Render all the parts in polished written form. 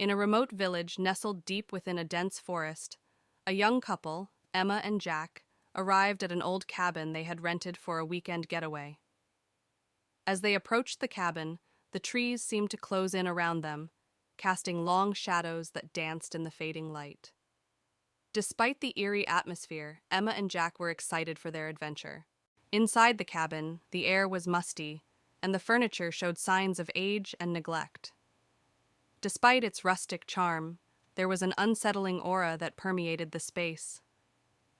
In a remote village nestled deep within a dense forest, a young couple, Emma and Jack, arrived at an old cabin they had rented for a weekend getaway. As they approached the cabin, the trees seemed to close in around them, casting long shadows that danced in the fading light. Despite the eerie atmosphere, Emma and Jack were excited for their adventure. Inside the cabin, the air was musty, and the furniture showed signs of age and neglect. Despite its rustic charm, there was an unsettling aura that permeated the space.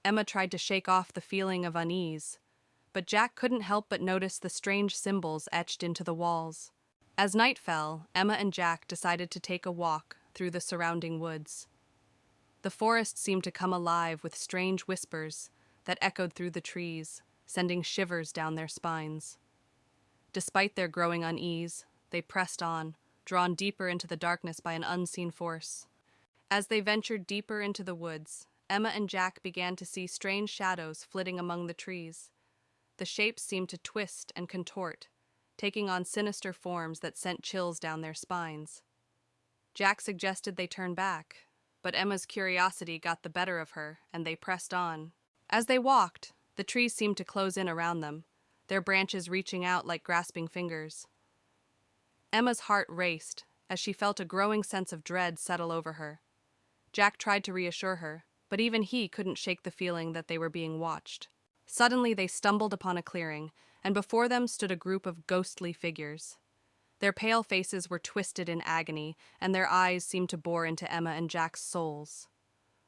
Emma tried to shake off the feeling of unease, but Jack couldn't help but notice the strange symbols etched into the walls. As night fell, Emma and Jack decided to take a walk through the surrounding woods. The forest seemed to come alive with strange whispers that echoed through the trees, sending shivers down their spines. Despite their growing unease, they pressed on, drawn deeper into the darkness by an unseen force. As they ventured deeper into the woods, Emma and Jack began to see strange shadows flitting among the trees. The shapes seemed to twist and contort, taking on sinister forms that sent chills down their spines. Jack suggested they turn back, but Emma's curiosity got the better of her, and they pressed on. As they walked, the trees seemed to close in around them, their branches reaching out like grasping fingers. Emma's heart raced as she felt a growing sense of dread settle over her. Jack tried to reassure her, but even he couldn't shake the feeling that they were being watched. Suddenly they stumbled upon a clearing, and before them stood a group of ghostly figures. Their pale faces were twisted in agony, and their eyes seemed to bore into Emma and Jack's souls.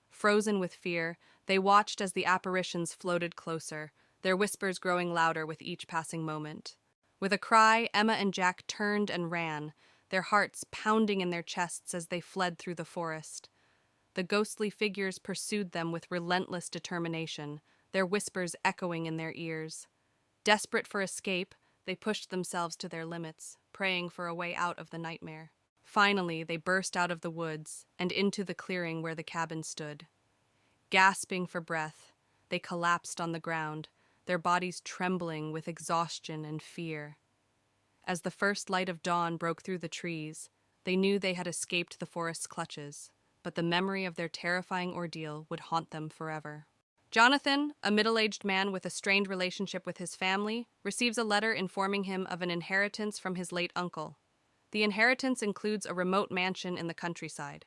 Frozen with fear, they watched as the apparitions floated closer, their whispers growing louder with each passing moment. With a cry, Emma and Jack turned and ran, their hearts pounding in their chests as they fled through the forest. The ghostly figures pursued them with relentless determination, their whispers echoing in their ears. Desperate for escape, they pushed themselves to their limits, praying for a way out of the nightmare. Finally, they burst out of the woods and into the clearing where the cabin stood. Gasping for breath, they collapsed on the ground, their bodies trembling with exhaustion and fear. As the first light of dawn broke through the trees, they knew they had escaped the forest's clutches, but the memory of their terrifying ordeal would haunt them forever. Jonathan, a middle-aged man with a strained relationship with his family, receives a letter informing him of an inheritance from his late uncle. The inheritance includes a remote mansion in the countryside.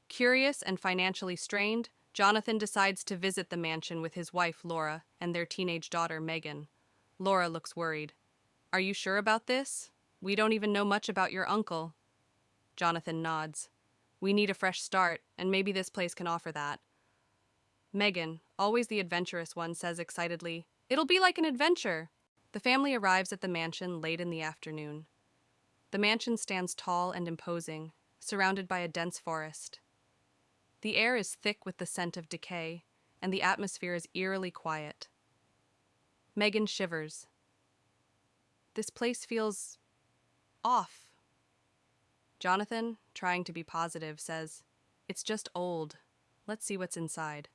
Curious and financially strained, Jonathan decides to visit the mansion with his wife, Laura, and their teenage daughter, Megan. Laura looks worried. "Are you sure about this? We don't even know much about your uncle." Jonathan nods. "We need a fresh start, and maybe this place can offer that." Megan, always the adventurous one, says excitedly, "It'll be like an adventure." The family arrives at the mansion late in the afternoon. The mansion stands tall and imposing, surrounded by a dense forest. The air is thick with the scent of decay, and the atmosphere is eerily quiet. Megan shivers. This place feels off. Jonathan, trying to be positive, says, "It's just old. Let's see what's inside."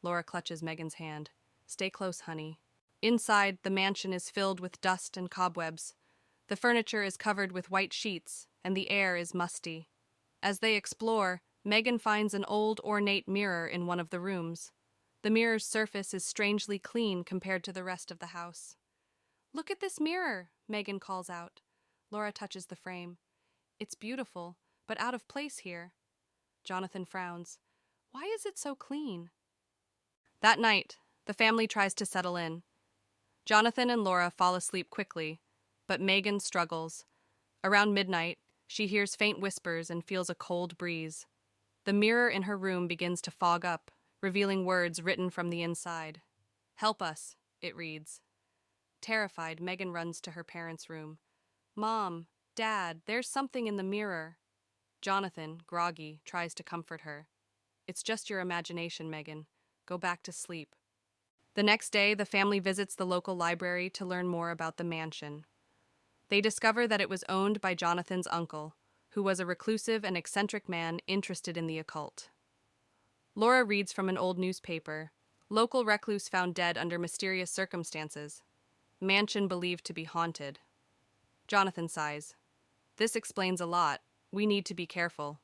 Laura clutches Megan's hand. "Stay close, honey." Inside, the mansion is filled with dust and cobwebs. The furniture is covered with white sheets, and the air is musty. As they explore, Megan finds an old, ornate mirror in one of the rooms. The mirror's surface is strangely clean compared to the rest of the house. "Look at this mirror," Megan calls out. Laura touches the frame. "It's beautiful, but out of place here." Jonathan frowns. "Why is it so clean?" That night, the family tries to settle in. Jonathan and Laura fall asleep quickly, but Megan struggles. Around midnight, she hears faint whispers and feels a cold breeze. The mirror in her room begins to fog up, revealing words written from the inside. "Help us," it reads. Terrified, Megan runs to her parents' room. "Mom, Dad, there's something in the mirror." Jonathan, groggy, tries to comfort her. "It's just your imagination, Megan. Go back to sleep." The next day, the family visits the local library to learn more about the mansion. They discover that it was owned by Jonathan's uncle, who was a reclusive and eccentric man interested in the occult. Laura reads from an old newspaper. Local recluse found dead under mysterious circumstances. Mansion believed to be haunted. Jonathan sighs. "This explains a lot. We need to be careful."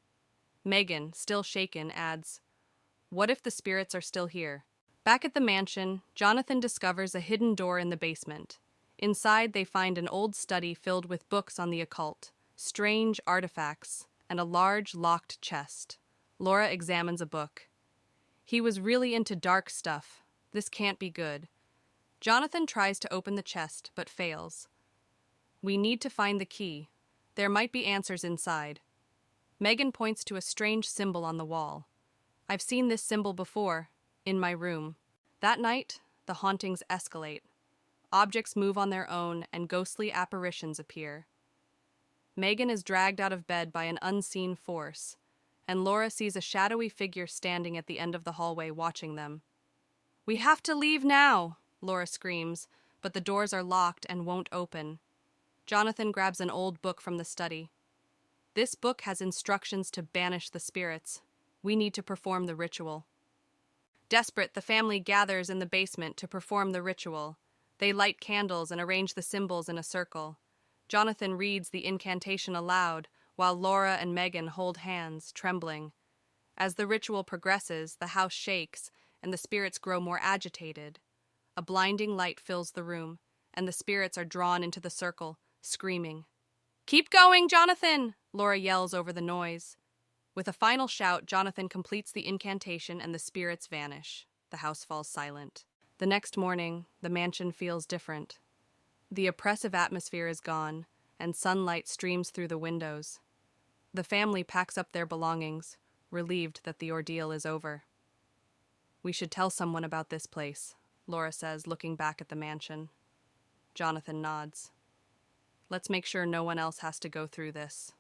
Megan, still shaken, adds, "What if the spirits are still here?" Back at the mansion, Jonathan discovers a hidden door in the basement. Inside, they find an old study filled with books on the occult, strange artifacts, and a large, locked chest. Laura examines a book. "He was really into dark stuff. This can't be good." Jonathan tries to open the chest, but fails. "We need to find the key. There might be answers inside." Megan points to a strange symbol on the wall. "I've seen this symbol before, in my room." That night, the hauntings escalate. Objects move on their own, and ghostly apparitions appear. Megan is dragged out of bed by an unseen force, and Laura sees a shadowy figure standing at the end of the hallway watching them. "We have to leave now," Laura screams, but the doors are locked and won't open. Jonathan grabs an old book from the study. "This book has instructions to banish the spirits. We need to perform the ritual." Desperate, the family gathers in the basement to perform the ritual. They light candles and arrange the symbols in a circle. Jonathan reads the incantation aloud, while Laura and Megan hold hands, trembling. As the ritual progresses, the house shakes, and the spirits grow more agitated. A blinding light fills the room, and the spirits are drawn into the circle, screaming. "Keep going, Jonathan!" Laura yells over the noise. With a final shout, Jonathan completes the incantation and the spirits vanish. The house falls silent. The next morning, the mansion feels different. The oppressive atmosphere is gone, and sunlight streams through the windows. The family packs up their belongings, relieved that the ordeal is over. "We should tell someone about this place," Laura says, looking back at the mansion. Jonathan nods. "Let's make sure no one else has to go through this."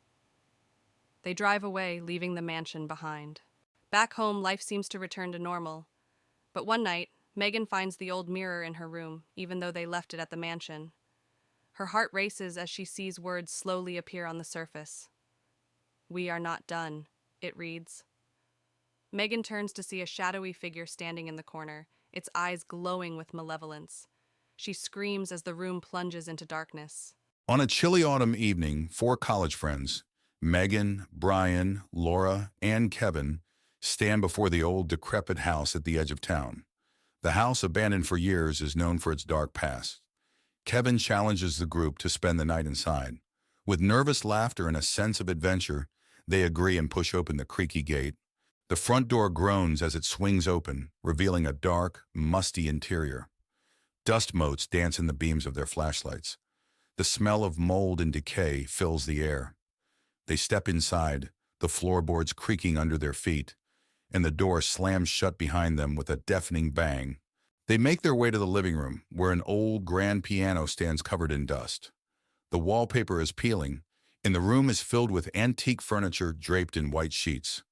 They drive away, leaving the mansion behind. Back home, life seems to return to normal. But one night, Megan finds the old mirror in her room, even though they left it at the mansion. Her heart races as she sees words slowly appear on the surface. "We are not done," it reads. Megan turns to see a shadowy figure standing in the corner, its eyes glowing with malevolence. She screams as the room plunges into darkness. On a chilly autumn evening, 4 college friends, Megan, Brian, Laura, and Kevin, stand before the old decrepit house at the edge of town. The house, abandoned for years, is known for its dark past. Kevin challenges the group to spend the night inside. With nervous laughter and a sense of adventure, they agree and push open the creaky gate. The front door groans as it swings open, revealing a dark, musty interior. Dust motes dance in the beams of their flashlights. The smell of mold and decay fills the air. They step inside, the floorboards creaking under their feet, and the door slams shut behind them with a deafening bang. They make their way to the living room, where an old grand piano stands covered in dust. The wallpaper is peeling, and the room is filled with antique furniture draped in white sheets.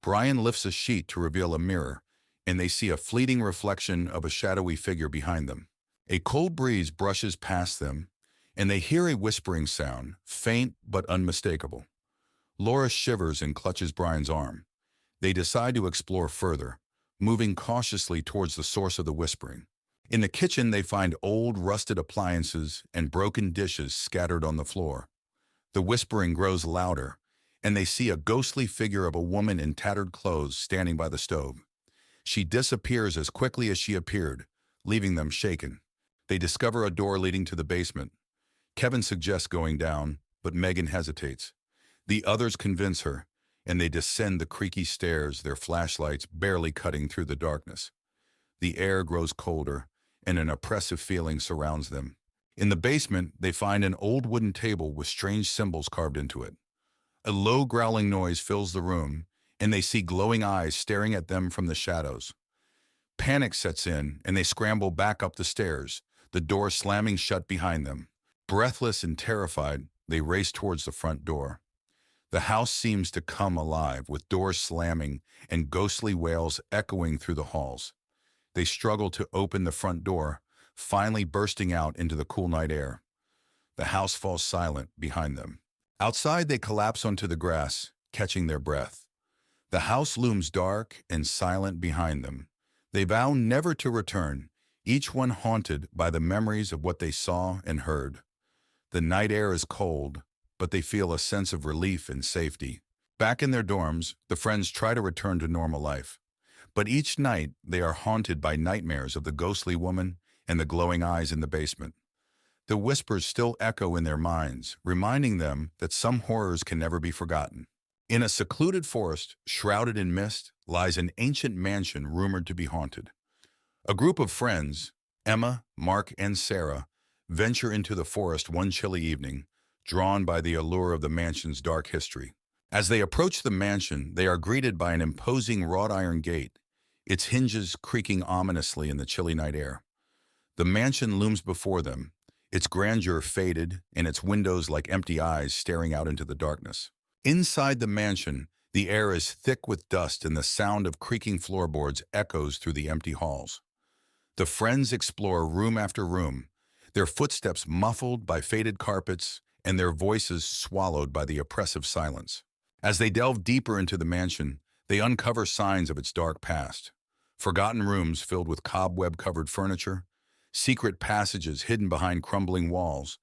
Brian lifts a sheet to reveal a mirror, and they see a fleeting reflection of a shadowy figure behind them. A cold breeze brushes past them, and they hear a whispering sound, faint but unmistakable. Laura shivers and clutches Brian's arm. They decide to explore further, moving cautiously towards the source of the whispering. In the kitchen, they find old, rusted appliances and broken dishes scattered on the floor. The whispering grows louder, and they see a ghostly figure of a woman in tattered clothes standing by the stove. She disappears as quickly as she appeared, leaving them shaken. They discover a door leading to the basement. Kevin suggests going down, but Megan hesitates. The others convince her, and they descend the creaky stairs, their flashlights barely cutting through the darkness. The air grows colder, and an oppressive feeling surrounds them. In the basement, they find an old wooden table with strange symbols carved into it. A low growling noise fills the room, and they see glowing eyes staring at them from the shadows. Panic sets in, and they scramble back up the stairs, the door slamming shut behind them. Breathless and terrified, they race towards the front door. The house seems to come alive, with doors slamming and ghostly wails echoing through the halls. They struggle to open the front door, finally bursting out into the cool night air. The house falls silent behind them. Outside, they collapse onto the grass, catching their breath. The house looms dark and silent behind them. They vow never to return, each one haunted by the memories of what they saw and heard. The night air is cold, but they feel a sense of relief and safety. Back in their dorms, the friends try to return to normal life. But each night, they are haunted by nightmares of the ghostly woman and the glowing eyes in the basement. The whispers still echo in their minds, reminding them that some horrors can never be forgotten. In a secluded forest, shrouded in mist, lies an ancient mansion rumored to be haunted. A group of friends, Emma, Mark, and Sarah, venture into the forest one chilly evening, drawn by the allure of the mansion's dark history. As they approach the mansion, they are greeted by an imposing wrought iron gate, its hinges creaking ominously in the chilly night air. The mansion looms before them, its grandeur faded and its windows like empty eyes staring out into the darkness. Inside the mansion, the air is thick with dust and the sound of creaking floorboards echoes through the empty halls. The friends explore room after room, their footsteps muffled by faded carpets and their voices swallowed by the oppressive silence. As they delve deeper into the mansion, they uncover signs of its dark past. Forgotten rooms filled with cobweb-covered furniture, secret passages hidden behind crumbling walls,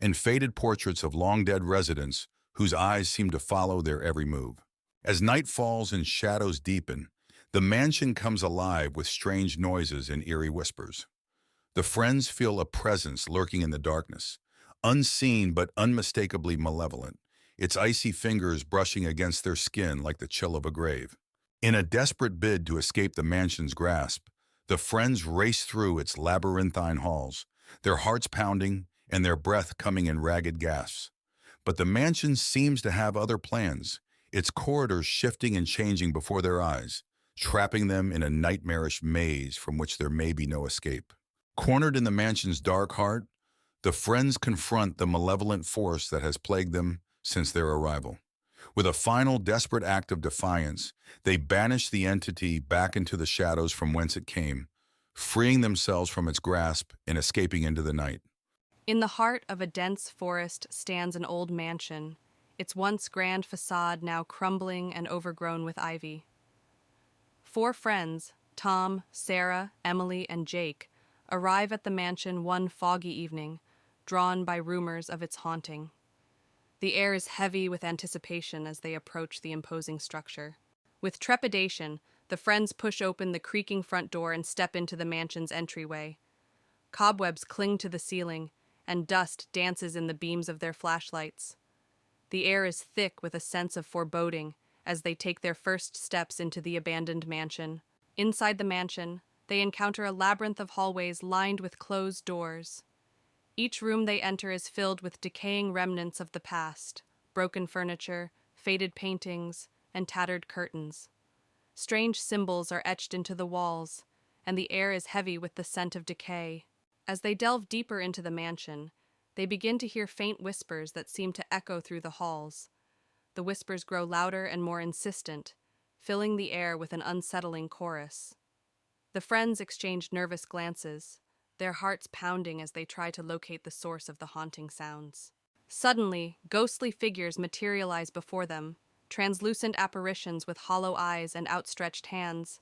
and faded portraits of long-dead residents whose eyes seem to follow their every move. As night falls and shadows deepen, the mansion comes alive with strange noises and eerie whispers. The friends feel a presence lurking in the darkness, unseen but unmistakably malevolent, its icy fingers brushing against their skin like the chill of a grave. In a desperate bid to escape the mansion's grasp, the friends race through its labyrinthine halls, their hearts pounding and their breath coming in ragged gasps. But the mansion seems to have other plans, its corridors shifting and changing before their eyes, trapping them in a nightmarish maze from which there may be no escape. Cornered in the mansion's dark heart, the friends confront the malevolent force that has plagued them since their arrival. With a final desperate act of defiance, they banish the entity back into the shadows from whence it came, freeing themselves from its grasp and escaping into the night. In the heart of a dense forest stands an old mansion, its once grand facade now crumbling and overgrown with ivy. Four friends, Tom, Sarah, Emily, and Jake, arrive at the mansion one foggy evening, drawn by rumors of its haunting. The air is heavy with anticipation as they approach the imposing structure. With trepidation, the friends push open the creaking front door and step into the mansion's entryway. Cobwebs cling to the ceiling, and dust dances in the beams of their flashlights. The air is thick with a sense of foreboding as they take their first steps into the abandoned mansion. Inside the mansion, they encounter a labyrinth of hallways lined with closed doors. Each room they enter is filled with decaying remnants of the past, broken furniture, faded paintings, and tattered curtains. Strange symbols are etched into the walls, and the air is heavy with the scent of decay. As they delve deeper into the mansion, they begin to hear faint whispers that seem to echo through the halls. The whispers grow louder and more insistent, filling the air with an unsettling chorus. The friends exchange nervous glances, their hearts pounding as they try to locate the source of the haunting sounds. Suddenly, ghostly figures materialize before them, translucent apparitions with hollow eyes and outstretched hands.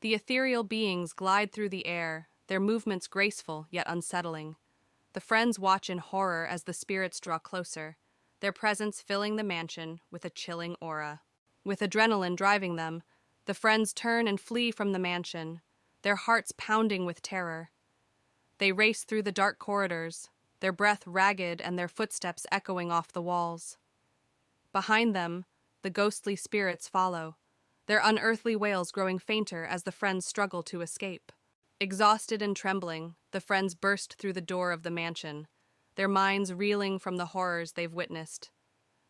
The ethereal beings glide through the air, their movements graceful yet unsettling. The friends watch in horror as the spirits draw closer, their presence filling the mansion with a chilling aura. With adrenaline driving them, the friends turn and flee from the mansion, their hearts pounding with terror. They race through the dark corridors, their breath ragged and their footsteps echoing off the walls. Behind them, the ghostly spirits follow, their unearthly wails growing fainter as the friends struggle to escape. Exhausted and trembling, the friends burst through the door of the mansion, their minds reeling from the horrors they've witnessed.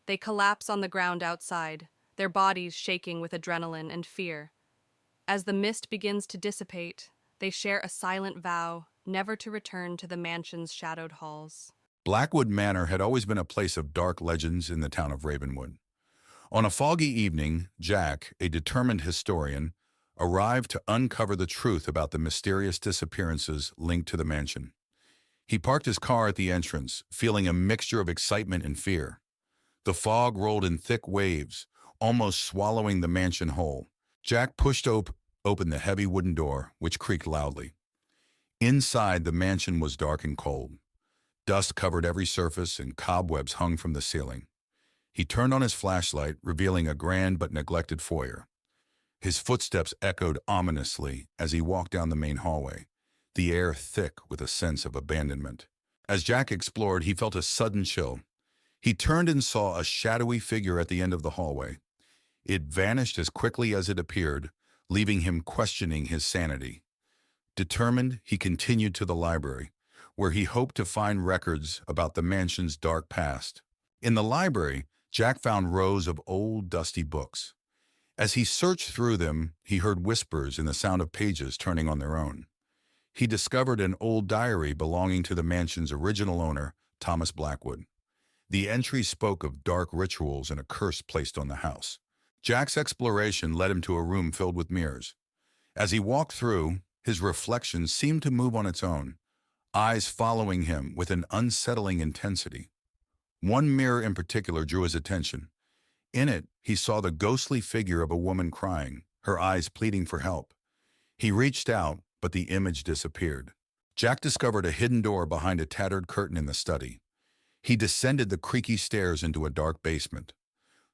They collapse on the ground outside, their bodies shaking with adrenaline and fear. As the mist begins to dissipate, they share a silent vow never to return to the mansion's shadowed halls. Blackwood Manor had always been a place of dark legends in the town of Ravenwood. On a foggy evening, Jack, a determined historian, arrived to uncover the truth about the mysterious disappearances linked to the mansion. He parked his car at the entrance, feeling a mixture of excitement and fear. The fog rolled in thick waves, almost swallowing the mansion whole. Jack pushed open the heavy wooden door, which creaked loudly. Inside, the mansion was dark and cold. Dust covered every surface and cobwebs hung from the ceiling. He turned on his flashlight, revealing a grand but neglected foyer. His footsteps echoed ominously as he walked down the main hallway, the air thick with a sense of abandonment. As Jack explored, he felt a sudden chill. He turned and saw a shadowy figure at the end of the hallway. It vanished as quickly as it appeared, leaving him questioning his sanity. Determined, he continued to the library, where he hoped to find records about the mansion's dark past. In the library, Jack found rows of old, dusty books. As he searched through them, he heard whispers and the sound of pages turning on their own. He discovered an old diary belonging to the mansion's original owner, Thomas Blackwood. The entry spoke of dark rituals and a curse placed on the house. Jack's exploration led him to a room filled with mirrors. As he walked through, his reflection seemed to move on its own, eyes following him with an unsettling intensity. One mirror in particular drew his attention. In it, he saw the ghostly figure of a woman crying, her eyes pleading for help. He reached out, but the image disappeared. Jack discovered a hidden door behind a tattered curtain in the study. He descended the creaky stairs into a dark basement.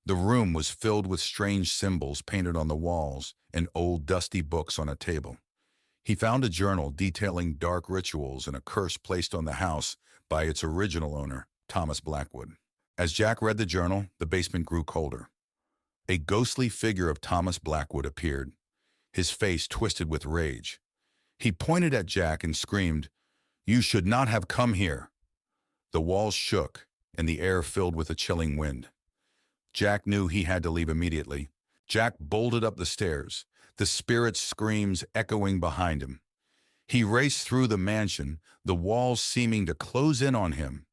The room was filled with strange symbols painted on the walls and old dusty books on a table. He found a journal detailing dark rituals and a curse placed on the house by its original owner, Thomas Blackwood. As Jack read the journal, the basement grew colder. A ghostly figure of Thomas Blackwood appeared, his face twisted with rage. He pointed at Jack and screamed, "You should not have come here." The walls shook, and the air filled with a chilling wind. Jack knew he had to leave immediately. Jack bolted up the stairs, the spirit's screams echoing behind him. He raced through the mansion, the walls seeming to close in on him.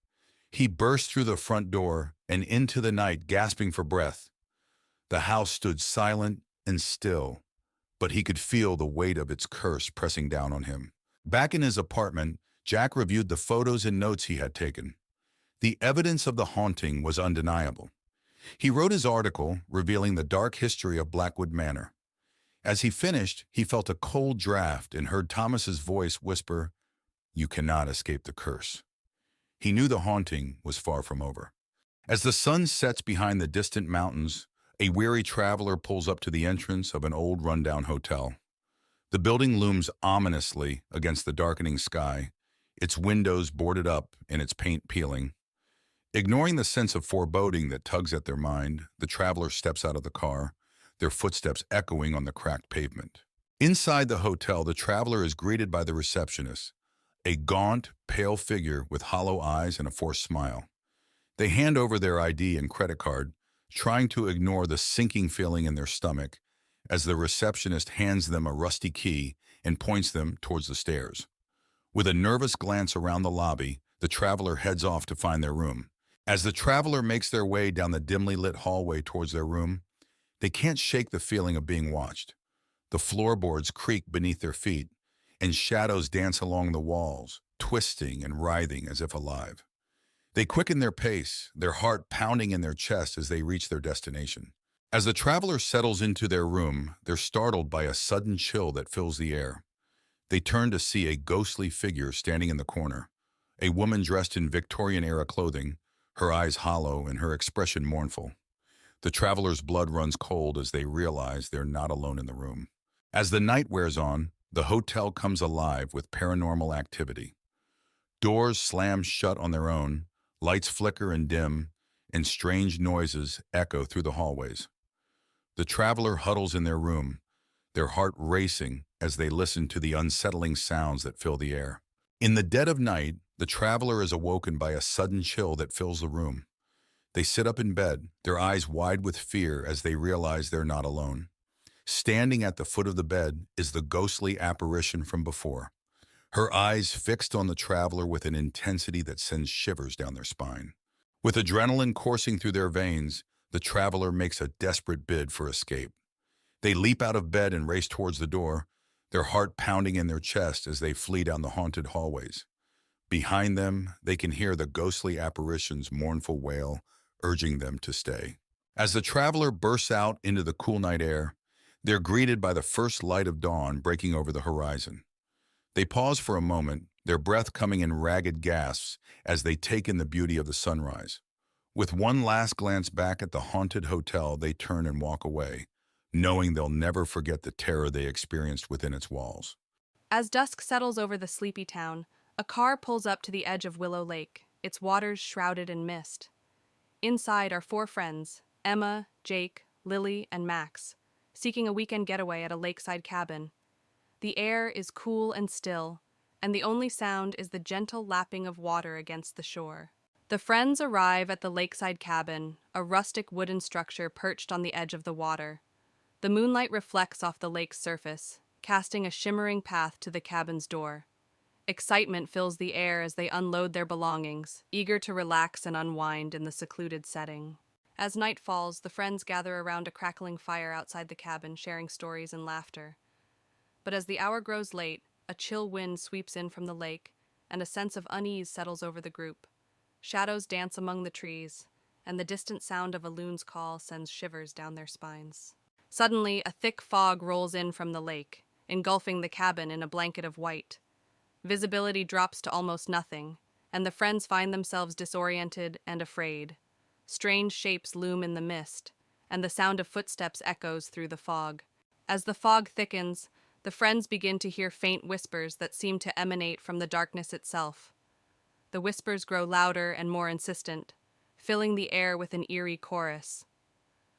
He burst through the front door and into the night, gasping for breath. The house stood silent and still, but he could feel the weight of its curse pressing down on him. Back in his apartment, Jack reviewed the photos and notes he had taken. The evidence of the haunting was undeniable. He wrote his article revealing the dark history of Blackwood Manor. As he finished, he felt a cold draft and heard Thomas's voice whisper, "You cannot escape the curse." He knew the haunting was far from over. As the sun sets behind the distant mountains, a weary traveler pulls up to the entrance of an old rundown hotel. The building looms ominously against the darkening sky, its windows boarded up and its paint peeling. Ignoring the sense of foreboding that tugs at their mind, the traveler steps out of the car, their footsteps echoing on the cracked pavement. Inside the hotel, the traveler is greeted by the receptionist, a gaunt, pale figure with hollow eyes and a forced smile. They hand over their ID and credit card, trying to ignore the sinking feeling in their stomach as the receptionist hands them a rusty key and points them towards the stairs. With a nervous glance around the lobby, the traveler heads off to find their room. As the traveler makes their way down the dimly lit hallway towards their room, they can't shake the feeling of being watched. The floorboards creak beneath their feet, and shadows dance along the walls, twisting and writhing as if alive. They quicken their pace, their heart pounding in their chest as they reach their destination. As the traveler settles into their room, they're startled by a sudden chill that fills the air. They turn to see a ghostly figure standing in the corner, a woman dressed in Victorian-era clothing, her eyes hollow and her expression mournful. The traveler's blood runs cold as they realize they're not alone in the room. As the night wears on, the hotel comes alive with paranormal activity. Doors slam shut on their own, lights flicker and dim, and strange noises echo through the hallways. The traveler huddles in their room, their heart racing as they listen to the unsettling sounds that fill the air. In the dead of night, the traveler is awoken by a sudden chill that fills the room. They sit up in bed, their eyes wide with fear as they realize they're not alone. Standing at the foot of the bed is the ghostly apparition from before, her eyes fixed on the traveler with an intensity that sends shivers down their spine. With adrenaline coursing through their veins, the traveler makes a desperate bid for escape. They leap out of bed and race towards the door, their heart pounding in their chest as they flee down the haunted hallways. Behind them, they can hear the ghostly apparition's mournful wail, urging them to stay. As the traveler bursts out into the cool night air, they're greeted by the first light of dawn breaking over the horizon. They pause for a moment, their breath coming in ragged gasps as they take in the beauty of the sunrise. With one last glance back at the haunted hotel, they turn and walk away, knowing they'll never forget the terror they experienced within its walls. As dusk settles over the sleepy town, a car pulls up to the edge of Willow Lake, its waters shrouded in mist. Inside are four friends, Emma, Jake, Lily, and Max, seeking a weekend getaway at a lakeside cabin. The air is cool and still, and the only sound is the gentle lapping of water against the shore. The friends arrive at the lakeside cabin, a rustic wooden structure perched on the edge of the water. The moonlight reflects off the lake's surface, casting a shimmering path to the cabin's door. Excitement fills the air as they unload their belongings, eager to relax and unwind in the secluded setting. As night falls, the friends gather around a crackling fire outside the cabin, sharing stories and laughter. But as the hour grows late, a chill wind sweeps in from the lake, and a sense of unease settles over the group. Shadows dance among the trees, and the distant sound of a loon's call sends shivers down their spines. Suddenly, a thick fog rolls in from the lake, engulfing the cabin in a blanket of white. Visibility drops to almost nothing, and the friends find themselves disoriented and afraid. Strange shapes loom in the mist, and the sound of footsteps echoes through the fog. As the fog thickens, the friends begin to hear faint whispers that seem to emanate from the darkness itself. The whispers grow louder and more insistent, filling the air with an eerie chorus.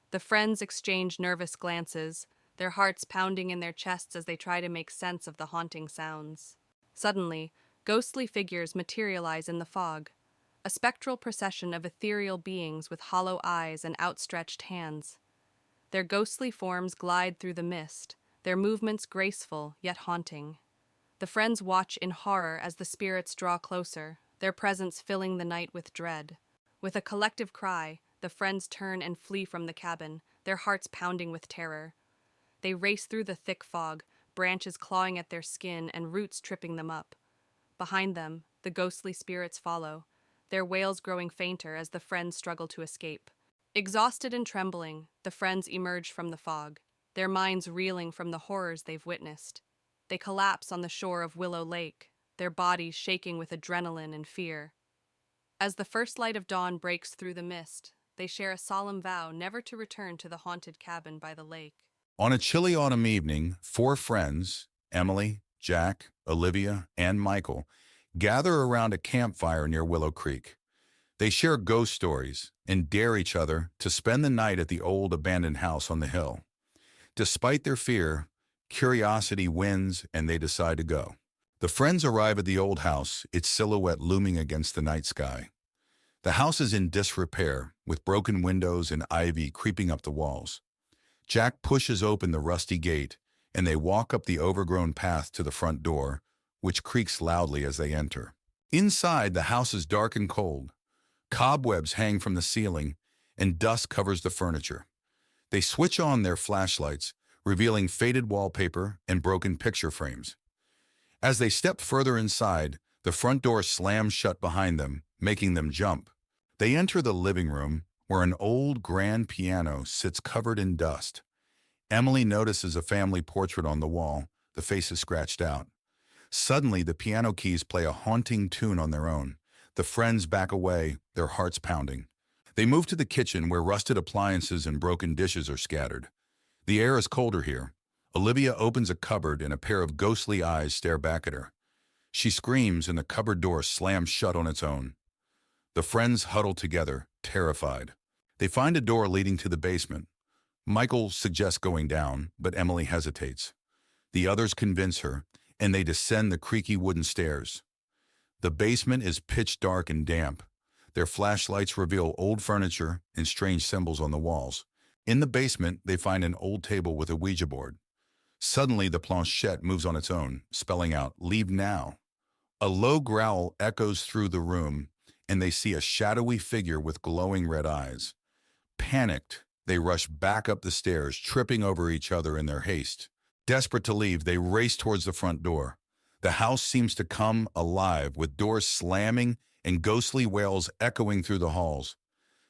The friends exchange nervous glances, their hearts pounding in their chests as they try to make sense of the haunting sounds. Suddenly, ghostly figures materialize in the fog, a spectral procession of ethereal beings with hollow eyes and outstretched hands. Their ghostly forms glide through the mist, their movements graceful yet haunting. The friends watch in horror as the spirits draw closer, their presence filling the night with dread. With a collective cry, the friends turn and flee from the cabin, their hearts pounding with terror. They race through the thick fog, branches clawing at their skin and roots tripping them up. Behind them, the ghostly spirits follow, their wails growing fainter as the friends struggle to escape. Exhausted and trembling, the friends emerge from the fog, their minds reeling from the horrors they've witnessed. They collapse on the shore of Willow Lake, their bodies shaking with adrenaline and fear. As the first light of dawn breaks through the mist, they share a solemn vow never to return to the haunted cabin by the lake. On a chilly autumn evening, four friends, Emily, Jack, Olivia, and Michael, gather around a campfire near Willow Creek. They share ghost stories and dare each other to spend the night at the old abandoned house on the hill. Despite their fear, curiosity wins and they decide to go. The friends arrive at the old house, its silhouette looming against the night sky. The house is in disrepair, with broken windows and ivy creeping up the walls. Jack pushes open the rusty gate, and they walk up the overgrown path to the front door, which creaks loudly as they enter. Inside, the house is dark and cold. Cobwebs hang from the ceiling, and dust covers the furniture. They switch on their flashlights, revealing faded wallpaper and broken picture frames. As they step further inside, the front door slams shut behind them, making them jump. They enter the living room, where an old grand piano sits covered in dust. Emily notices a family portrait on the wall, the face is scratched out. Suddenly, the piano keys play a haunting tune on their own. The friends back away, their hearts pounding. They move to the kitchen where rusted appliances and broken dishes are scattered. The air is colder here. Olivia opens a cupboard and a pair of ghostly eyes stare back at her. She screams and the cupboard door slams shut on its own. The friends huddle together, terrified. They find a door leading to the basement. Michael suggests going down, but Emily hesitates. The others convince her, and they descend the creaky wooden stairs. The basement is pitch dark and damp. Their flashlights reveal old furniture and strange symbols on the walls. In the basement, they find an old table with a Ouija board. Suddenly, the planchette moves on its own, spelling out, "Leave now." A low growl echoes through the room, and they see a shadowy figure with glowing red eyes. Panicked, they rush back up the stairs, tripping over each other in their haste. Desperate to leave, they race towards the front door. The house seems to come alive, with doors slamming and ghostly wails echoing through the halls.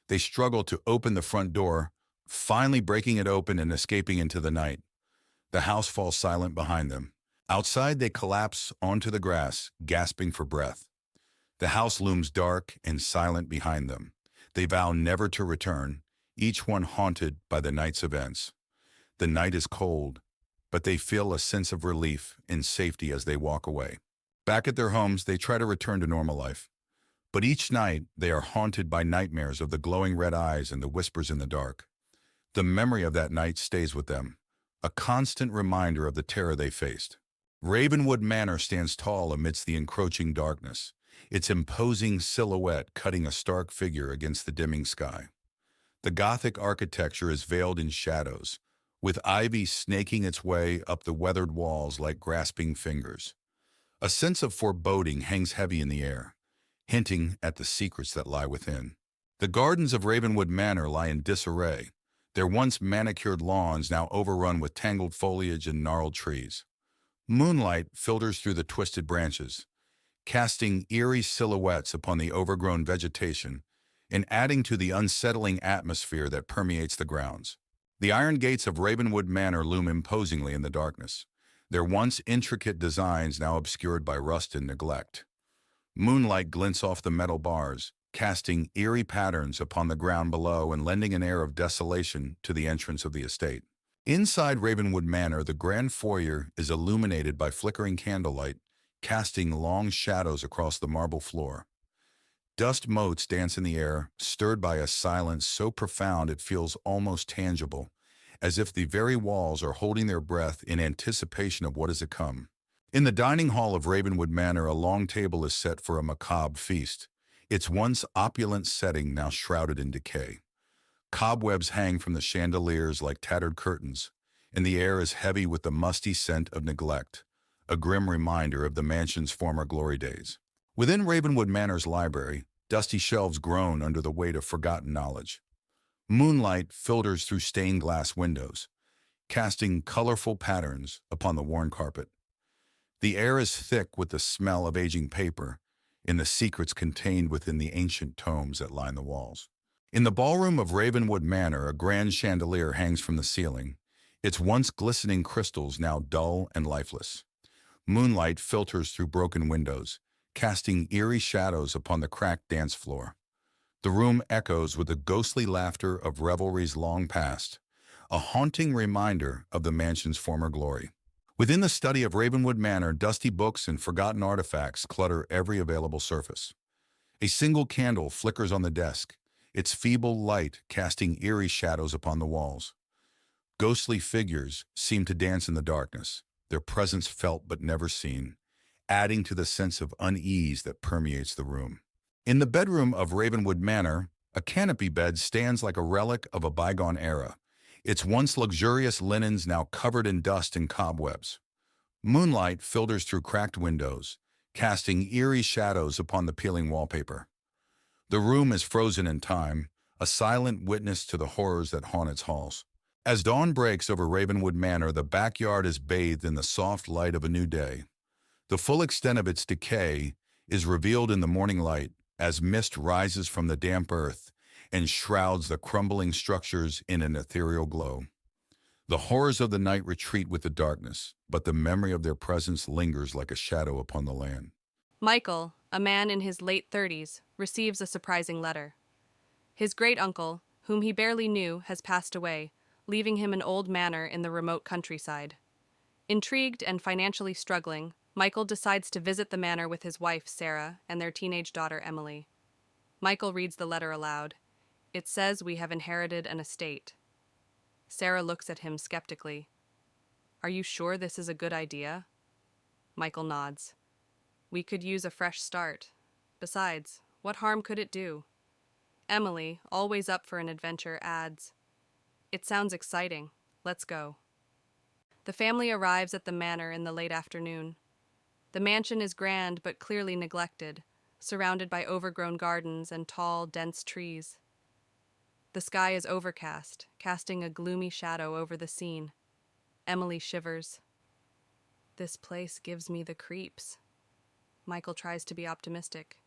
They struggle to open the front door, finally breaking it open and escaping into the night. The house falls silent behind them. Outside, they collapse onto the grass, gasping for breath. The house looms dark and silent behind them. They vow never to return, each one haunted by the night's events. The night is cold, but they feel a sense of relief and safety as they walk away. Back at their homes, they try to return to normal life. But each night, they are haunted by nightmares of the glowing red eyes and the whispers in the dark. The memory of that night stays with them, a constant reminder of the terror they faced. Ravenwood Manor stands tall amidst the encroaching darkness, its imposing silhouette cutting a stark figure against the dimming sky. The Gothic architecture is veiled in shadows, with ivy snaking its way up the weathered walls like grasping fingers. A sense of foreboding hangs heavy in the air, hinting at the secrets that lie within. The gardens of Ravenwood Manor lie in disarray, their once manicured lawns now overrun with tangled foliage and gnarled trees. Moonlight filters through the twisted branches, casting eerie silhouettes upon the overgrown vegetation and adding to the unsettling atmosphere that permeates the grounds. The iron gates of Ravenwood Manor loom imposingly in the darkness, their once intricate designs now obscured by rust and neglect. Moonlight glints off the metal bars, casting eerie patterns upon the ground below and lending an air of desolation to the entrance of the estate. Inside Ravenwood Manor, the grand foyer is illuminated by flickering candlelight, casting long shadows across the marble floor. Dust motes dance in the air, stirred by a silence so profound it feels almost tangible, as if the very walls are holding their breath in anticipation of what is to come. In the dining hall of Ravenwood Manor, a long table is set for a macabre feast, its once opulent setting now shrouded in decay. Cobwebs hang from the chandeliers like tattered curtains, and the air is heavy with the musty scent of neglect, a grim reminder of the mansion's former glory days. Within Ravenwood Manor's library, dusty shelves groan under the weight of forgotten knowledge. Moonlight filters through stained glass windows, casting colorful patterns upon the worn carpet. The air is thick with the smell of aging paper and the secrets contained within the ancient tomes that line the walls. In the ballroom of Ravenwood Manor, a grand chandelier hangs from the ceiling, its once glistening crystals now dull and lifeless. Moonlight filters through broken windows, casting eerie shadows upon the cracked dance floor. The room echoes with the ghostly laughter of revelries long past, a haunting reminder of the mansion's former glory. Within the study of Ravenwood Manor, dusty books and forgotten artifacts clutter every available surface. A single candle flickers on the desk, its feeble light casting eerie shadows upon the walls. Ghostly figures seem to dance in the darkness, their presence felt but never seen, adding to the sense of unease that permeates the room. In the bedroom of Ravenwood Manor, a canopy bed stands like a relic of a bygone era, its once luxurious linens now covered in dust and cobwebs. Moonlight filters through cracked windows, casting eerie shadows upon the peeling wallpaper. The room is frozen in time, a silent witness to the horrors that haunt its halls. As dawn breaks over Ravenwood Manor, the backyard is bathed in the soft light of a new day. The full extent of its decay is revealed in the morning light as mist rises from the damp earth and shrouds the crumbling structures in an ethereal glow. The horrors of the night retreat with the darkness, but the memory of their presence lingers like a shadow upon the land. Michael, a man in his late 30s, receives a surprising letter. His great-uncle, whom he barely knew, has passed away, leaving him an old manor in the remote countryside. Intrigued and financially struggling, Michael decides to visit the manor with his wife, Sarah, and their teenage daughter, Emily. Michael reads the letter aloud. It says we have inherited an estate. Sarah looks at him skeptically. Are you sure this is a good idea? Michael nods. We could use a fresh start. Besides, what harm could it do? Emily, always up for an adventure, adds, It sounds exciting. Let's go. The family arrives at the manor in the late afternoon. The mansion is grand but clearly neglected, surrounded by overgrown gardens and tall, dense trees. The sky is overcast, casting a gloomy shadow over the scene. Emily shivers. This place gives me the creeps. Michael tries to be optimistic.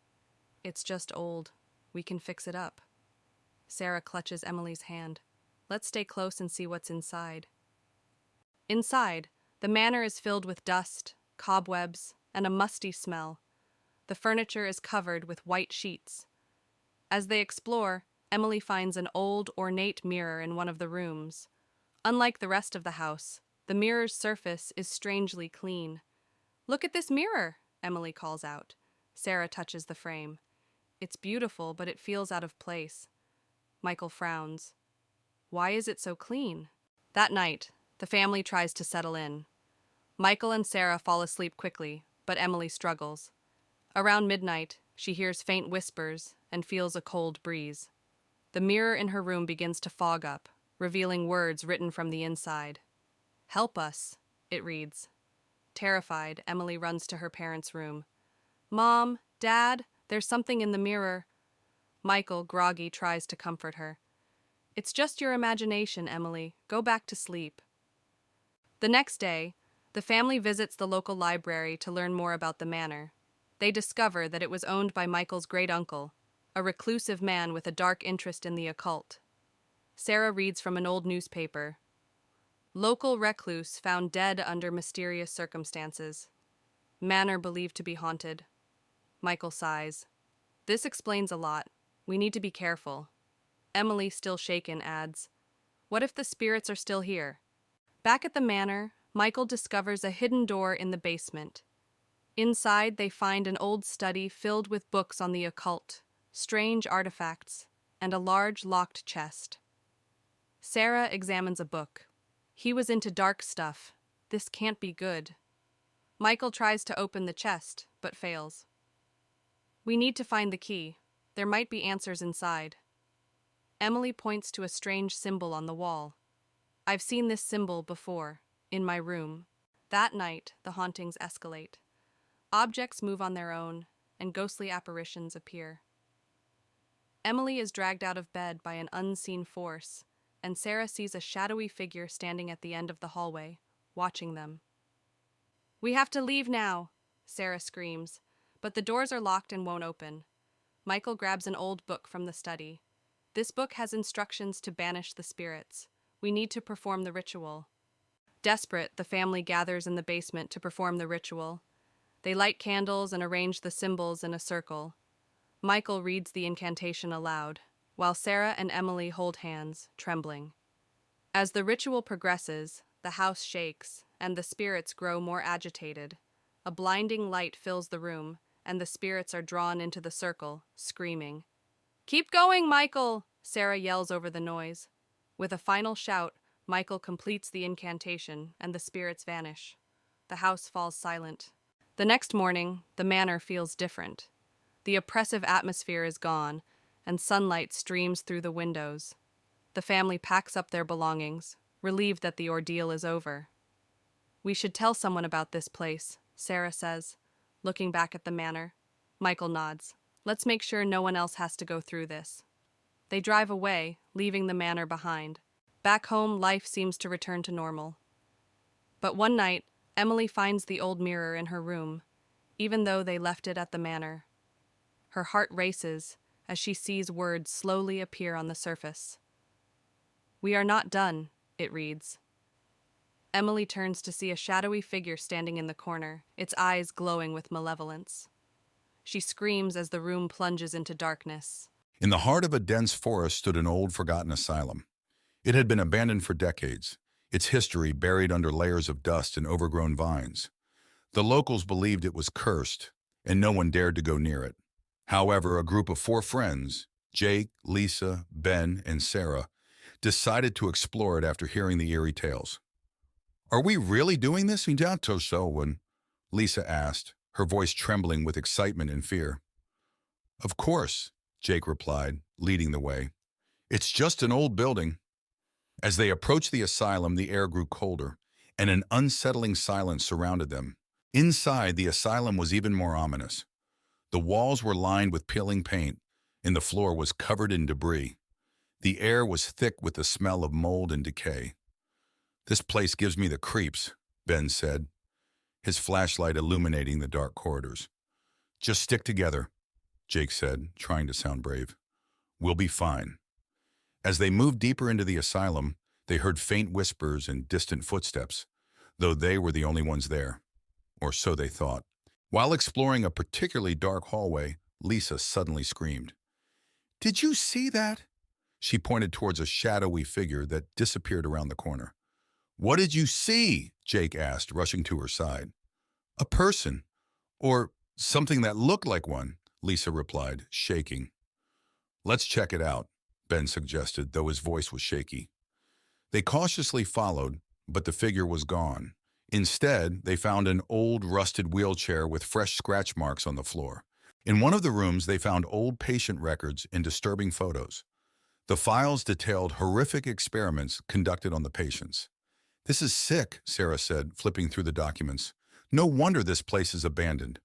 It's just old. We can fix it up. Sarah clutches Emily's hand. Let's stay close and see what's inside. Inside, the manor is filled with dust, cobwebs, and a musty smell. The furniture is covered with white sheets. As they explore, Emily finds an old, ornate mirror in one of the rooms. Unlike the rest of the house, the mirror's surface is strangely clean. "Look at this mirror," Emily calls out. Sarah touches the frame. "It's beautiful, but it feels out of place." Michael frowns. "Why is it so clean?" That night, the family tries to settle in. Michael and Sarah fall asleep quickly, but Emily struggles. Around midnight, she hears faint whispers and feels a cold breeze. The mirror in her room begins to fog up, revealing words written from the inside. "Help us," it reads. Terrified, Emily runs to her parents' room. "Mom, Dad, there's something in the mirror." Michael, groggy, tries to comfort her. "It's just your imagination, Emily. Go back to sleep." The next day, the family visits the local library to learn more about the manor. They discover that it was owned by Michael's great-uncle, a reclusive man with a dark interest in the occult. Sarah reads from an old newspaper. "Local recluse found dead under mysterious circumstances. Manor believed to be haunted." Michael sighs. "This explains a lot. We need to be careful." Emily, still shaken, adds, "What if the spirits are still here?" Back at the manor, Michael discovers a hidden door in the basement. Inside, they find an old study filled with books on the occult, strange artifacts, and a large locked chest. Sarah examines a book. "He was into dark stuff. This can't be good." Michael tries to open the chest, but fails. "We need to find the key. There might be answers inside." Emily points to a strange symbol on the wall. "I've seen this symbol before, in my room." That night, the hauntings escalate. Objects move on their own, and ghostly apparitions appear. Emily is dragged out of bed by an unseen force, and Sarah sees a shadowy figure standing at the end of the hallway, watching them. "We have to leave now," Sarah screams, but the doors are locked and won't open. Michael grabs an old book from the study. This book has instructions to banish the spirits. We need to perform the ritual. Desperate, the family gathers in the basement to perform the ritual. They light candles and arrange the symbols in a circle. Michael reads the incantation aloud, while Sarah and Emily hold hands, trembling. As the ritual progresses, the house shakes, and the spirits grow more agitated. A blinding light fills the room, and the spirits are drawn into the circle, screaming. "Keep going, Michael!" Sarah yells over the noise. With a final shout, Michael completes the incantation, and the spirits vanish. The house falls silent. The next morning, the manor feels different. The oppressive atmosphere is gone, and sunlight streams through the windows. The family packs up their belongings, relieved that the ordeal is over. "We should tell someone about this place," Sarah says, looking back at the manor. Michael nods. "Let's make sure no one else has to go through this." They drive away, leaving the manor behind. Back home, life seems to return to normal. But one night, Emily finds the old mirror in her room, even though they left it at the manor. Her heart races as she sees words slowly appear on the surface. "We are not done," it reads. Emily turns to see a shadowy figure standing in the corner, its eyes glowing with malevolence. She screams as the room plunges into darkness. In the heart of a dense forest stood an old, forgotten asylum. It had been abandoned for decades, its history buried under layers of dust and overgrown vines. The locals believed it was cursed, and no one dared to go near it. However, a group of 4 friends, Jake, Lisa, Ben, and Sarah, decided to explore it after hearing the eerie tales. "Are we really doing this, when Lisa asked, her voice trembling with excitement and fear. "Of course," Jake replied, leading the way. "It's just an old building." As they approached the asylum, the air grew colder, and an unsettling silence surrounded them. Inside, the asylum was even more ominous. The walls were lined with peeling paint, and the floor was covered in debris. The air was thick with the smell of mold and decay. "This place gives me the creeps," Ben said, his flashlight illuminating the dark corridors. "Just stick together," Jake said, trying to sound brave. "We'll be fine." As they moved deeper into the asylum, they heard faint whispers and distant footsteps, though they were the only ones there. Or so they thought. While exploring a particularly dark hallway, Lisa suddenly screamed. "Did you see that?" She pointed towards a shadowy figure that disappeared around the corner. "What did you see?" Jake asked, rushing to her side. "A person, or something that looked like one," Lisa replied, shaking. "Let's check it out," Ben suggested, though his voice was shaky. They cautiously followed, but the figure was gone. Instead, they found an old, rusted wheelchair with fresh scratch marks on the floor. In one of the rooms, they found old patient records and disturbing photos. The files detailed horrific experiments conducted on the patients. "This is sick," Sarah said, flipping through the documents. "No wonder this place is abandoned."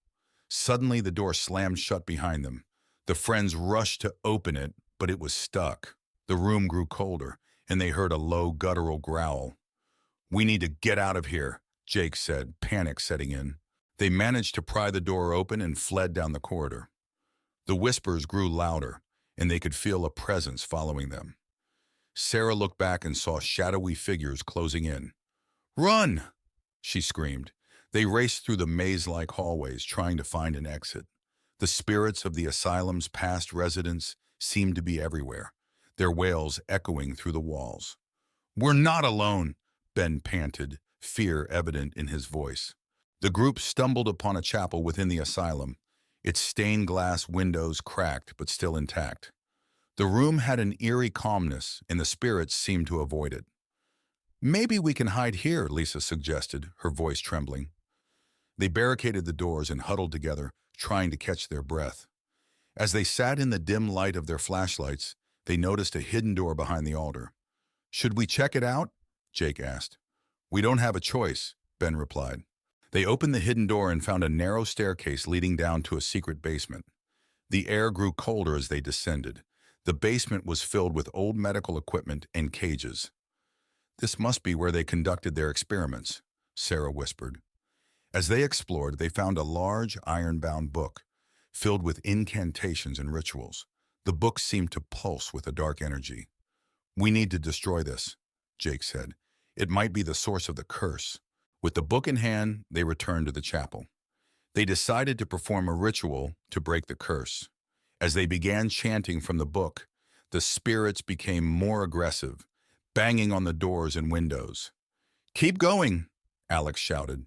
Suddenly, the door slammed shut behind them. The friends rushed to open it, but it was stuck. The room grew colder, and they heard a low, guttural growl. "We need to get out of here," Jake said, panic setting in. They managed to pry the door open and fled down the corridor. The whispers grew louder, and they could feel a presence following them. Sarah looked back and saw shadowy figures closing in. "Run!" she screamed. They raced through the maze-like hallways, trying to find an exit. The spirits of the asylum's past residents seemed to be everywhere, their wails echoing through the walls. "We're not alone," Ben panted, fear evident in his voice. The group stumbled upon a chapel within the asylum, its stained glass windows cracked but still intact. The room had an eerie calmness, and the spirits seemed to avoid it. "Maybe we can hide here," Lisa suggested, her voice trembling. They barricaded the doors and huddled together, trying to catch their breath. As they sat in the dim light of their flashlights, they noticed a hidden door behind the altar. "Should we check it out?" Jake asked. "We don't have a choice," Ben replied. They opened the hidden door and found a narrow staircase leading down to a secret basement. The air grew colder as they descended. The basement was filled with old medical equipment and cages. "This must be where they conducted their experiments," Sarah whispered. As they explored, they found a large, iron-bound book, filled with incantations and rituals. The book seemed to pulse with a dark energy. "We need to destroy this," Jake said. "It might be the source of the curse." With the book in hand, they returned to the chapel. They decided to perform a ritual to break the curse. As they began chanting from the book, the spirits became more aggressive, banging on the doors and windows. "Keep going," Alex shouted.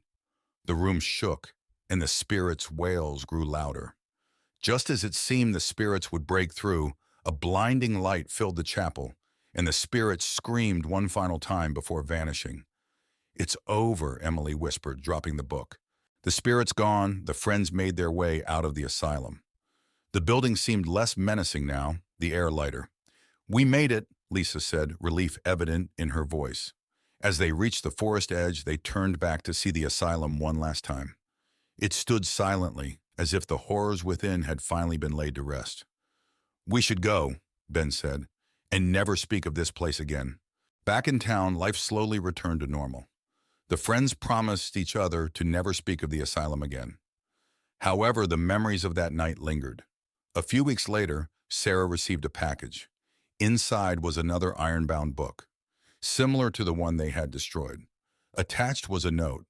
The room shook, and the spirits' wails grew louder. Just as it seemed the spirits would break through, a blinding light filled the chapel, and the spirits screamed one final time before vanishing. "It's over," Emily whispered, dropping the book. The spirits gone, the friends made their way out of the asylum. The building seemed less menacing now, the air lighter. "We made it," Lisa said, relief evident in her voice. As they reached the forest edge, they turned back to see the asylum one last time. It stood silently, as if the horrors within had finally been laid to rest. "We should go," Ben said, "and never speak of this place again." Back in town, life slowly returned to normal. The friends promised each other to never speak of the asylum again. However, the memories of that night lingered. A few weeks later, Sarah received a package. Inside was another iron-bound book, similar to the one they had destroyed. Attached was a note,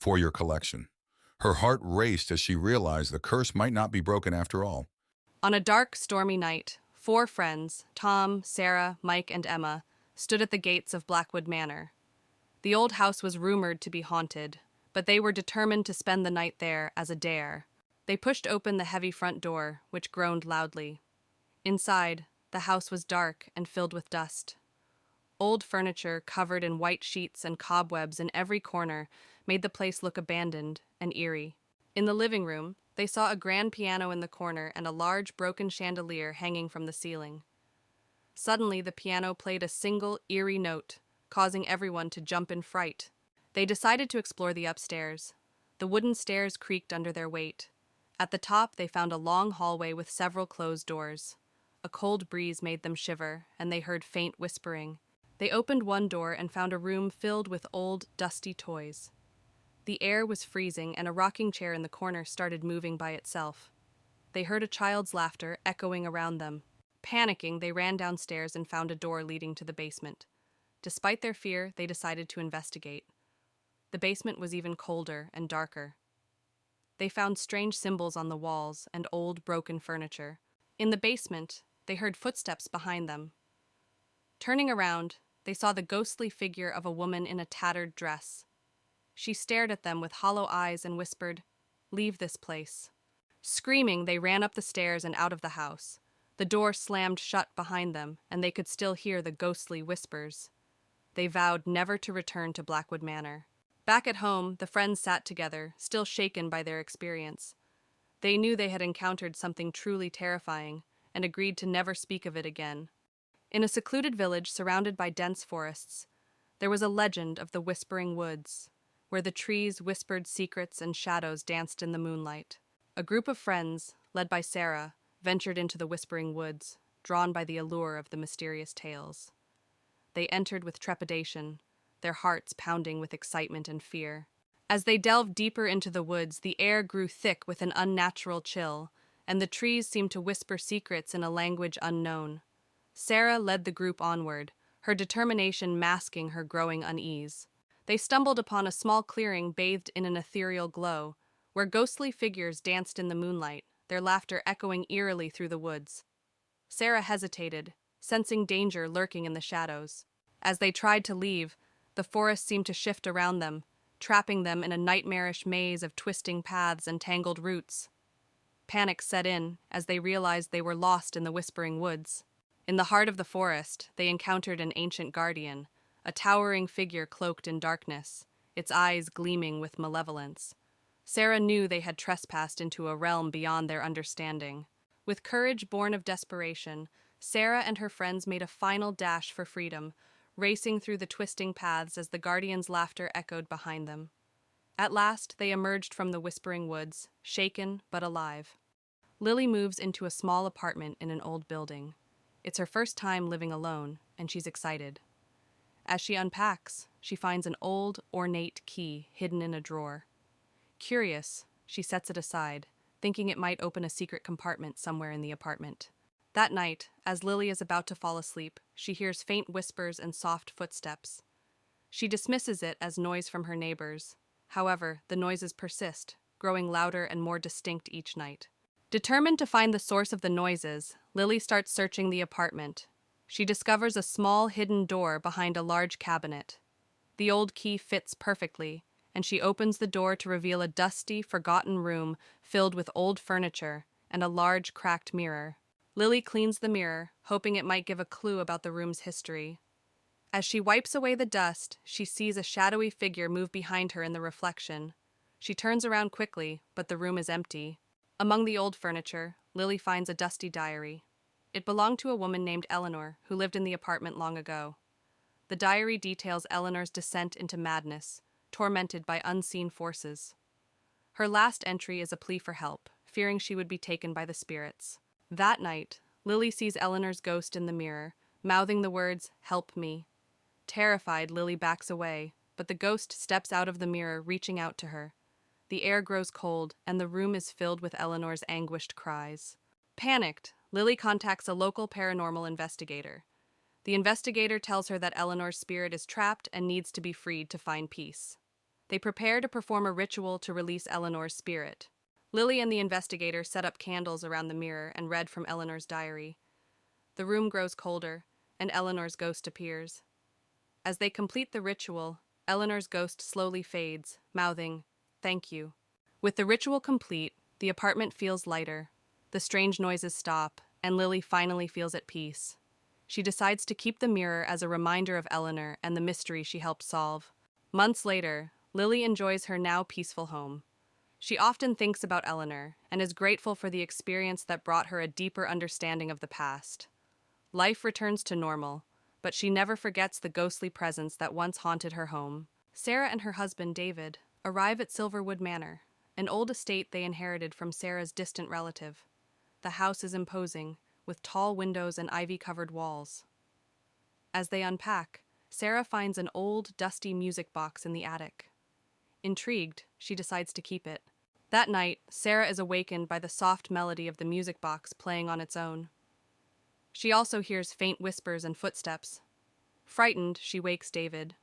"For your collection." Her heart raced as she realized the curse might not be broken after all. On a dark, stormy night, 4 friends, Tom, Sarah, Mike, and Emma, stood at the gates of Blackwood Manor. The old house was rumored to be haunted, but they were determined to spend the night there as a dare. They pushed open the heavy front door, which groaned loudly. Inside, the house was dark and filled with dust. Old furniture covered in white sheets and cobwebs in every corner made the place look abandoned and eerie. In the living room, they saw a grand piano in the corner and a large broken chandelier hanging from the ceiling. Suddenly, the piano played a single, eerie note, causing everyone to jump in fright. They decided to explore the upstairs. The wooden stairs creaked under their weight. At the top, they found a long hallway with several closed doors. A cold breeze made them shiver, and they heard faint whispering. They opened one door and found a room filled with old, dusty toys. The air was freezing, and a rocking chair in the corner started moving by itself. They heard a child's laughter echoing around them. Panicking, they ran downstairs and found a door leading to the basement. Despite their fear, they decided to investigate. The basement was even colder and darker. They found strange symbols on the walls and old, broken furniture. In the basement, they heard footsteps behind them. Turning around, they saw the ghostly figure of a woman in a tattered dress. She stared at them with hollow eyes and whispered, "Leave this place." Screaming, they ran up the stairs and out of the house. The door slammed shut behind them, and they could still hear the ghostly whispers. They vowed never to return to Blackwood Manor. Back at home, the friends sat together, still shaken by their experience. They knew they had encountered something truly terrifying, and agreed to never speak of it again. In a secluded village surrounded by dense forests, there was a legend of the Whispering Woods, where the trees whispered secrets and shadows danced in the moonlight. A group of friends, led by Sarah, ventured into the Whispering Woods, drawn by the allure of the mysterious tales. They entered with trepidation, their hearts pounding with excitement and fear. As they delved deeper into the woods, the air grew thick with an unnatural chill, and the trees seemed to whisper secrets in a language unknown. Sarah led the group onward, her determination masking her growing unease. They stumbled upon a small clearing bathed in an ethereal glow, where ghostly figures danced in the moonlight, their laughter echoing eerily through the woods. Sarah hesitated, sensing danger lurking in the shadows. As they tried to leave, the forest seemed to shift around them, trapping them in a nightmarish maze of twisting paths and tangled roots. Panic set in as they realized they were lost in the Whispering Woods. In the heart of the forest, they encountered an ancient guardian, a towering figure cloaked in darkness, its eyes gleaming with malevolence. Sarah knew they had trespassed into a realm beyond their understanding. With courage born of desperation, Sarah and her friends made a final dash for freedom, racing through the twisting paths as the guardian's laughter echoed behind them. At last, they emerged from the Whispering Woods, shaken but alive. Lily moves into a small apartment in an old building. It's her first time living alone, and she's excited. As she unpacks, she finds an old, ornate key hidden in a drawer. Curious, she sets it aside, thinking it might open a secret compartment somewhere in the apartment. That night, as Lily is about to fall asleep, she hears faint whispers and soft footsteps. She dismisses it as noise from her neighbors. However, the noises persist, growing louder and more distinct each night. Determined to find the source of the noises, Lily starts searching the apartment. She discovers a small hidden door behind a large cabinet. The old key fits perfectly, and she opens the door to reveal a dusty, forgotten room filled with old furniture and a large, cracked mirror. Lily cleans the mirror, hoping it might give a clue about the room's history. As she wipes away the dust, she sees a shadowy figure move behind her in the reflection. She turns around quickly, but the room is empty. Among the old furniture, Lily finds a dusty diary. It belonged to a woman named Eleanor, who lived in the apartment long ago. The diary details Eleanor's descent into madness, tormented by unseen forces. Her last entry is a plea for help, fearing she would be taken by the spirits. That night, Lily sees Eleanor's ghost in the mirror, mouthing the words, "Help me." Terrified, Lily backs away, but the ghost steps out of the mirror, reaching out to her. The air grows cold, and the room is filled with Eleanor's anguished cries. Panicked, Lily contacts a local paranormal investigator. The investigator tells her that Eleanor's spirit is trapped and needs to be freed to find peace. They prepare to perform a ritual to release Eleanor's spirit. Lily and the investigator set up candles around the mirror and read from Eleanor's diary. The room grows colder, and Eleanor's ghost appears. As they complete the ritual, Eleanor's ghost slowly fades, mouthing, "Thank you." With the ritual complete, the apartment feels lighter. The strange noises stop, and Lily finally feels at peace. She decides to keep the mirror as a reminder of Eleanor and the mystery she helped solve. Months later, Lily enjoys her now peaceful home. She often thinks about Eleanor and is grateful for the experience that brought her a deeper understanding of the past. Life returns to normal, but she never forgets the ghostly presence that once haunted her home. Sarah and her husband, David, arrive at Silverwood Manor, an old estate they inherited from Sarah's distant relative. The house is imposing, with tall windows and ivy-covered walls. As they unpack, Sarah finds an old, dusty music box in the attic. Intrigued, she decides to keep it. That night, Sarah is awakened by the soft melody of the music box playing on its own. She also hears faint whispers and footsteps. Frightened, she wakes David,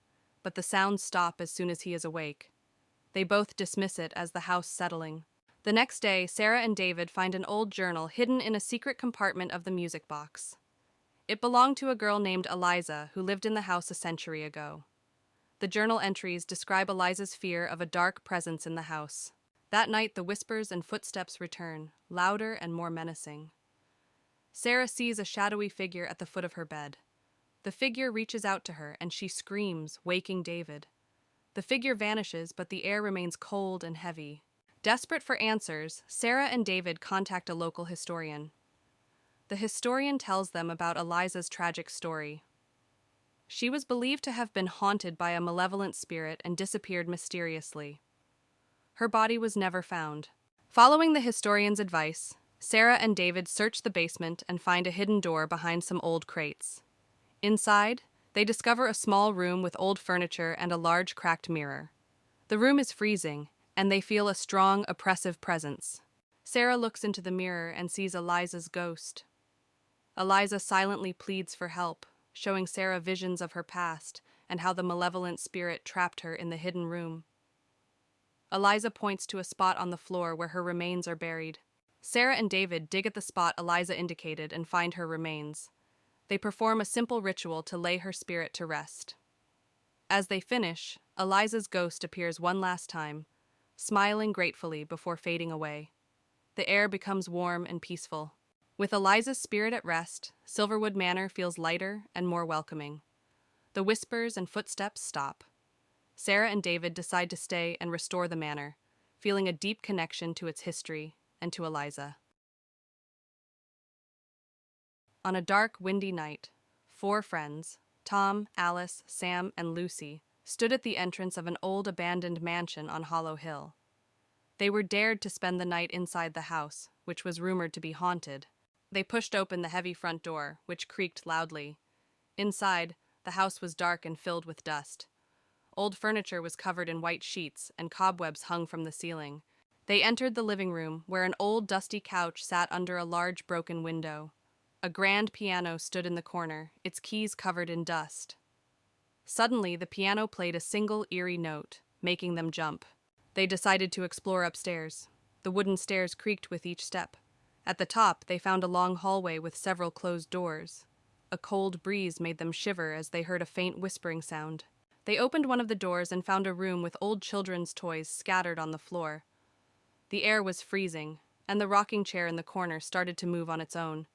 but the sounds stop as soon as he is awake. They both dismiss it as the house settling. The next day, Sarah and David find an old journal hidden in a secret compartment of the music box. It belonged to a girl named Eliza who lived in the house a century ago. The journal entries describe Eliza's fear of a dark presence in the house. That night, the whispers and footsteps return, louder and more menacing. Sarah sees a shadowy figure at the foot of her bed. The figure reaches out to her, and she screams, waking David. The figure vanishes, but the air remains cold and heavy. Desperate for answers, Sarah and David contact a local historian. The historian tells them about Eliza's tragic story. She was believed to have been haunted by a malevolent spirit and disappeared mysteriously. Her body was never found. Following the historian's advice, Sarah and David search the basement and find a hidden door behind some old crates. Inside, they discover a small room with old furniture and a large cracked mirror. The room is freezing, and they feel a strong, oppressive presence. Sarah looks into the mirror and sees Eliza's ghost. Eliza silently pleads for help, showing Sarah visions of her past and how the malevolent spirit trapped her in the hidden room. Eliza points to a spot on the floor where her remains are buried. Sarah and David dig at the spot Eliza indicated and find her remains. They perform a simple ritual to lay her spirit to rest. As they finish, Eliza's ghost appears one last time, smiling gratefully before fading away. The air becomes warm and peaceful. With Eliza's spirit at rest, Silverwood Manor feels lighter and more welcoming. The whispers and footsteps stop. Sarah and David decide to stay and restore the manor, feeling a deep connection to its history and to Eliza. On a dark, windy night, 4 friends, Tom, Alice, Sam, and Lucy, stood at the entrance of an old abandoned mansion on Hollow Hill. They were dared to spend the night inside the house, which was rumored to be haunted. They pushed open the heavy front door, which creaked loudly. Inside, the house was dark and filled with dust. Old furniture was covered in white sheets, and cobwebs hung from the ceiling. They entered the living room, where an old dusty couch sat under a large broken window. A grand piano stood in the corner, its keys covered in dust. Suddenly, the piano played a single eerie note, making them jump. They decided to explore upstairs. The wooden stairs creaked with each step. At the top, they found a long hallway with several closed doors. A cold breeze made them shiver as they heard a faint whispering sound. They opened one of the doors and found a room with old children's toys scattered on the floor. The air was freezing, and the rocking chair in the corner started to move on its own.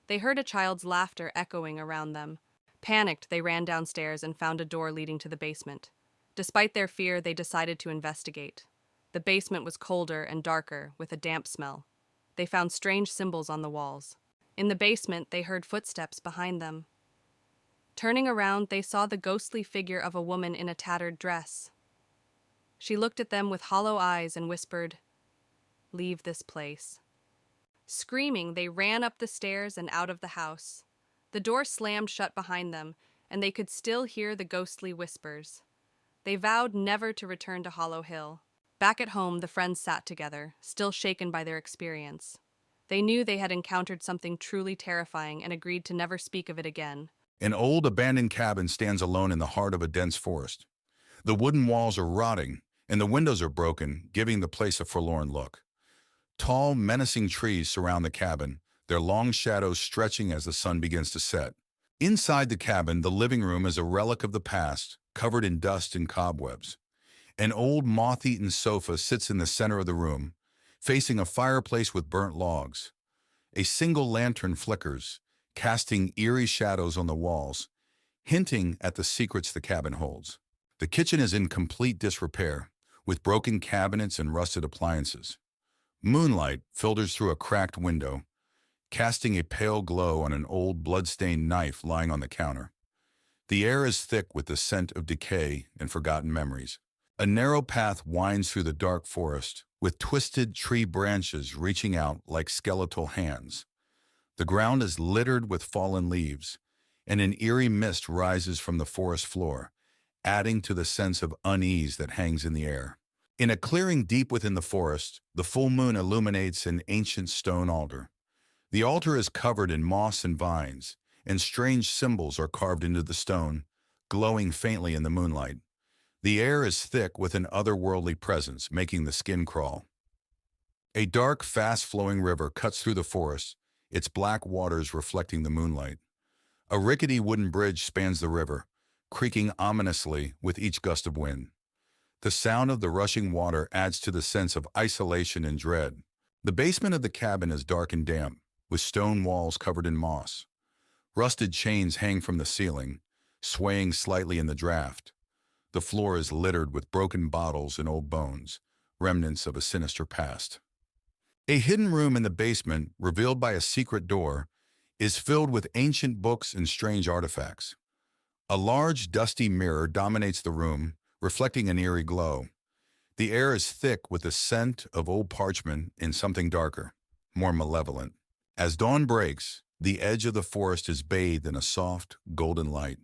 They heard a child's laughter echoing around them. Panicked, they ran downstairs and found a door leading to the basement. Despite their fear, they decided to investigate. The basement was colder and darker, with a damp smell. They found strange symbols on the walls. In the basement, they heard footsteps behind them. Turning around, they saw the ghostly figure of a woman in a tattered dress. She looked at them with hollow eyes and whispered, "Leave this place." Screaming, they ran up the stairs and out of the house. The door slammed shut behind them, and they could still hear the ghostly whispers. They vowed never to return to Hollow Hill. Back at home, the friends sat together, still shaken by their experience. They knew they had encountered something truly terrifying and agreed to never speak of it again. An old abandoned cabin stands alone in the heart of a dense forest. The wooden walls are rotting, and the windows are broken, giving the place a forlorn look. Tall, menacing trees surround the cabin, their long shadows stretching as the sun begins to set. Inside the cabin, the living room is a relic of the past, covered in dust and cobwebs. An old moth-eaten sofa sits in the center of the room, facing a fireplace with burnt logs. A single lantern flickers, casting eerie shadows on the walls, hinting at the secrets the cabin holds. The kitchen is in complete disrepair, with broken cabinets and rusted appliances. Moonlight filters through a cracked window, casting a pale glow on an old blood-stained knife lying on the counter. The air is thick with the scent of decay and forgotten memories. A narrow path winds through the dark forest, with twisted tree branches reaching out like skeletal hands. The ground is littered with fallen leaves, and an eerie mist rises from the forest floor, adding to the sense of unease that hangs in the air. In a clearing deep within the forest, the full moon illuminates an ancient stone altar. The altar is covered in moss and vines, and strange symbols are carved into the stone, glowing faintly in the moonlight. The air is thick with an otherworldly presence, making the skin crawl. A dark, fast-flowing river cuts through the forest, its black waters reflecting the moonlight. A rickety wooden bridge spans the river, creaking ominously with each gust of wind. The sound of the rushing water adds to the sense of isolation and dread. The basement of the cabin is dark and damp, with stone walls covered in moss. Rusted chains hang from the ceiling, swaying slightly in the draft. The floor is littered with broken bottles and old bones, remnants of a sinister past. A hidden room in the basement, revealed by a secret door, is filled with ancient books and strange artifacts. A large, dusty mirror dominates the room, reflecting an eerie glow. The air is thick with the scent of old parchment and something darker, more malevolent. As dawn breaks, the edge of the forest is bathed in a soft, golden light.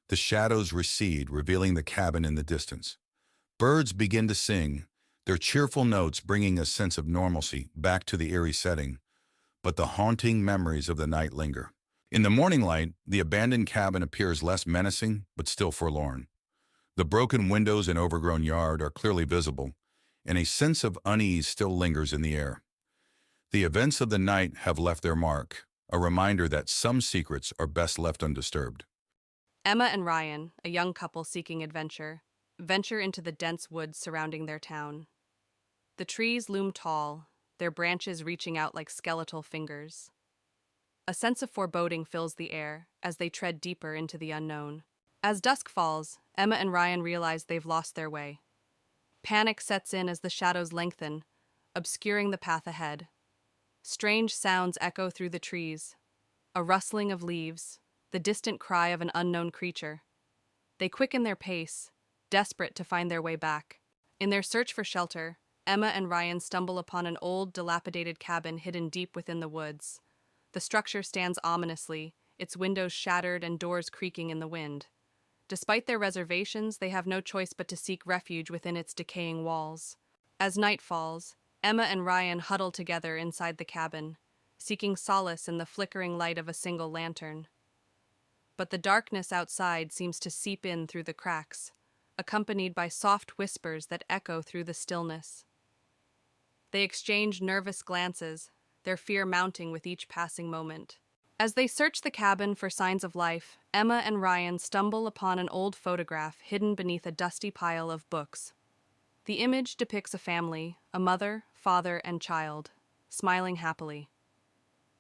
The shadows recede, revealing the cabin in the distance. Birds begin to sing, their cheerful notes bringing a sense of normalcy back to the eerie setting, but the haunting memories of the night linger. In the morning light, the abandoned cabin appears less menacing, but still forlorn. The broken windows and overgrown yard are clearly visible, and a sense of unease still lingers in the air. The events of the night have left their mark, a reminder that some secrets are best left undisturbed. Emma and Ryan, a young couple seeking adventure, venture into the dense woods surrounding their town. The trees loom tall, their branches reaching out like skeletal fingers. A sense of foreboding fills the air as they tread deeper into the unknown. As dusk falls, Emma and Ryan realize they've lost their way. Panic sets in as the shadows lengthen, obscuring the path ahead. Strange sounds echo through the trees, a rustling of leaves, the distant cry of an unknown creature. They quicken their pace, desperate to find their way back. In their search for shelter, Emma and Ryan stumble upon an old, dilapidated cabin hidden deep within the woods. The structure stands ominously, its windows shattered and doors creaking in the wind. Despite their reservations, they have no choice but to seek refuge within its decaying walls. As night falls, Emma and Ryan huddle together inside the cabin, seeking solace in the flickering light of a single lantern. But the darkness outside seems to seep in through the cracks, accompanied by soft whispers that echo through the stillness. They exchange nervous glances, their fear mounting with each passing moment. As they search the cabin for signs of life, Emma and Ryan stumble upon an old photograph hidden beneath a dusty pile of books. The image depicts a family, a mother, father, and child, smiling happily.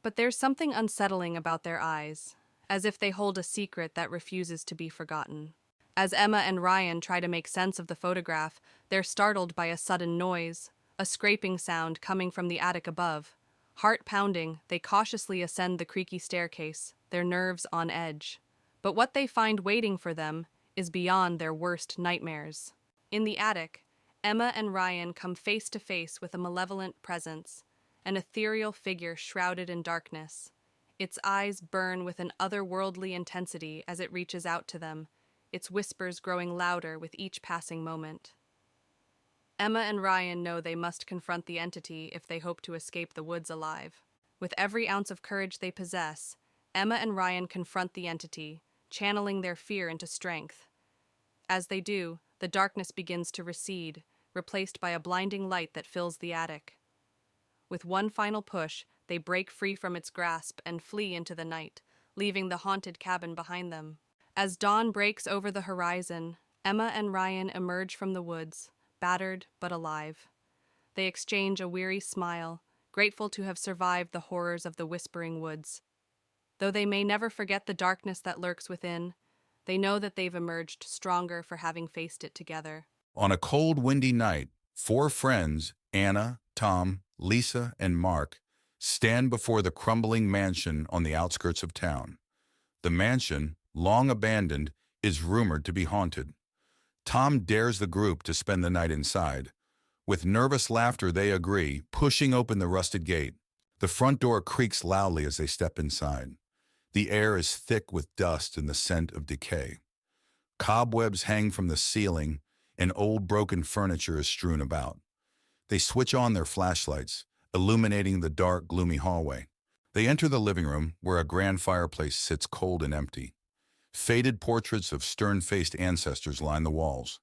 But there's something unsettling about their eyes, as if they hold a secret that refuses to be forgotten. As Emma and Ryan try to make sense of the photograph, they're startled by a sudden noise, a scraping sound coming from the attic above. Heart pounding, they cautiously ascend the creaky staircase, their nerves on edge. But what they find waiting for them is beyond their worst nightmares. In the attic, Emma and Ryan come face to face with a malevolent presence, an ethereal figure shrouded in darkness. Its eyes burn with an otherworldly intensity as it reaches out to them, its whispers growing louder with each passing moment. Emma and Ryan know they must confront the entity if they hope to escape the woods alive. With every ounce of courage they possess, Emma and Ryan confront the entity, channeling their fear into strength. As they do, the darkness begins to recede, replaced by a blinding light that fills the attic. With one final push, they break free from its grasp and flee into the night, leaving the haunted cabin behind them. As dawn breaks over the horizon, Emma and Ryan emerge from the woods, battered but alive. They exchange a weary smile, grateful to have survived the horrors of the whispering woods. Though they may never forget the darkness that lurks within, they know that they've emerged stronger for having faced it together. On a cold, windy night, 4 friends, Anna, Tom, Lisa, and Mark, stand before the crumbling mansion on the outskirts of town. The mansion, long abandoned, is rumored to be haunted. Tom dares the group to spend the night inside. With nervous laughter, they agree, pushing open the rusted gate. The front door creaks loudly as they step inside. The air is thick with dust and the scent of decay. Cobwebs hang from the ceiling, and old broken furniture is strewn about. They switch on their flashlights, illuminating the dark, gloomy hallway. They enter the living room, where a grand fireplace sits cold and empty. Faded portraits of stern-faced ancestors line the walls.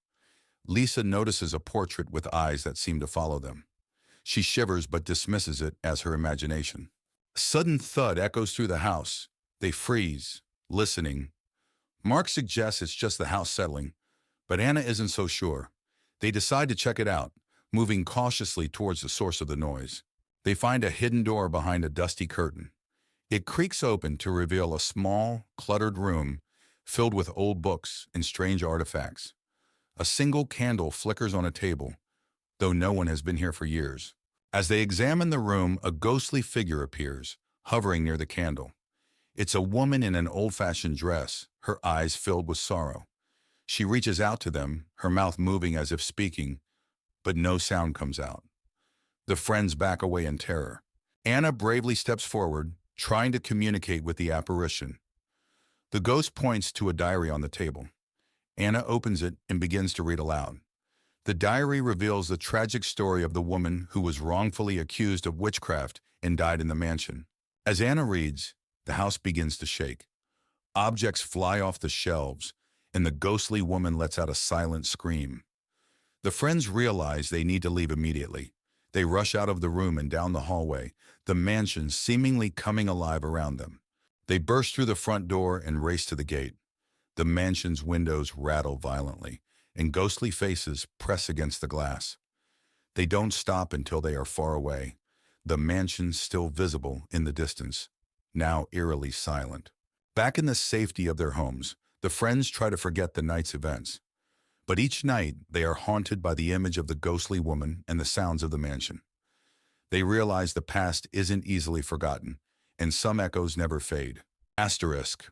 Lisa notices a portrait with eyes that seem to follow them. She shivers but dismisses it as her imagination. A sudden thud echoes through the house. They freeze, listening. Mark suggests it's just the house settling, but Anna isn't so sure. They decide to check it out, moving cautiously towards the source of the noise. They find a hidden door behind a dusty curtain. It creaks open to reveal a small, cluttered room filled with old books and strange artifacts. A single candle flickers on a table, though no one has been here for years. As they examine the room, a ghostly figure appears, hovering near the candle. It's a woman in an old-fashioned dress, her eyes filled with sorrow. She reaches out to them, her mouth moving as if speaking, but no sound comes out. The friends back away in terror. Anna bravely steps forward, trying to communicate with the apparition. The ghost points to a diary on the table. Anna opens it and begins to read aloud. The diary reveals the tragic story of the woman who was wrongfully accused of witchcraft and died in the mansion. As Anna reads, the house begins to shake. Objects fly off the shelves, and the ghostly woman lets out a silent scream. The friends realize they need to leave immediately. They rush out of the room and down the hallway, the mansion seemingly coming alive around them. They burst through the front door and race to the gate. The mansion's windows rattle violently, and ghostly faces press against the glass. They don't stop until they are far away, the mansion still visible in the distance, now eerily silent. Back in the safety of their homes, the friends try to forget the night's events. But each night, they are haunted by the image of the ghostly woman and the sounds of the mansion. They realize the past isn't easily forgotten, and some echoes never fade. Asterisk.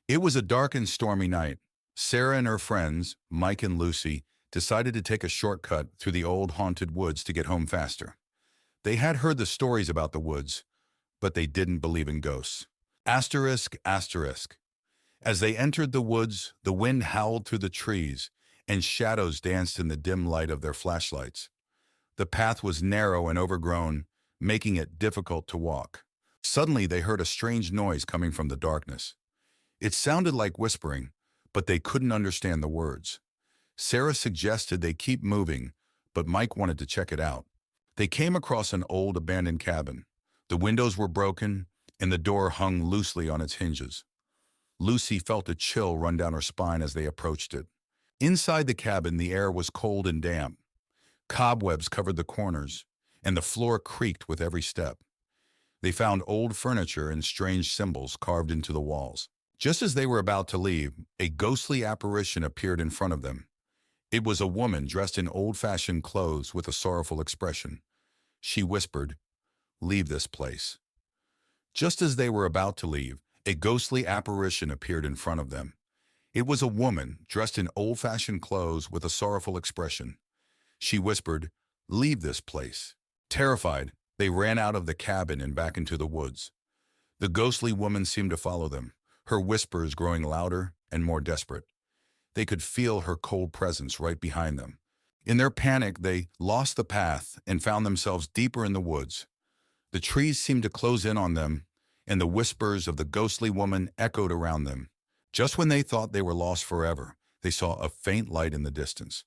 It was a dark and stormy night. Sarah and her friends, Mike and Lucy, decided to take a shortcut through the old haunted woods to get home faster. They had heard the stories about the woods, but they didn't believe in ghosts. Asterisk, asterisk. As they entered the woods, the wind howled through the trees, and shadows danced in the dim light of their flashlights. The path was narrow and overgrown, making it difficult to walk. Suddenly, they heard a strange noise coming from the darkness. It sounded like whispering, but they couldn't understand the words. Sarah suggested they keep moving, but Mike wanted to check it out. They came across an old abandoned cabin. The windows were broken, and the door hung loosely on its hinges. Lucy felt a chill run down her spine as they approached it. Inside the cabin, the air was cold and damp. Cobwebs covered the corners, and the floor creaked with every step. They found old furniture and strange symbols carved into the walls. Just as they were about to leave, a ghostly apparition appeared in front of them. It was a woman dressed in old-fashioned clothes with a sorrowful expression. She whispered, "Leave this place." Just as they were about to leave, a ghostly apparition appeared in front of them. It was a woman dressed in old-fashioned clothes with a sorrowful expression. She whispered, "Leave this place." Terrified, they ran out of the cabin and back into the woods. The ghostly woman seemed to follow them, her whispers growing louder and more desperate. They could feel her cold presence right behind them. In their panic, they lost the path and found themselves deeper in the woods. The trees seemed to close in on them, and the whispers of the ghostly woman echoed around them. Just when they thought they were lost forever, they saw a faint light in the distance.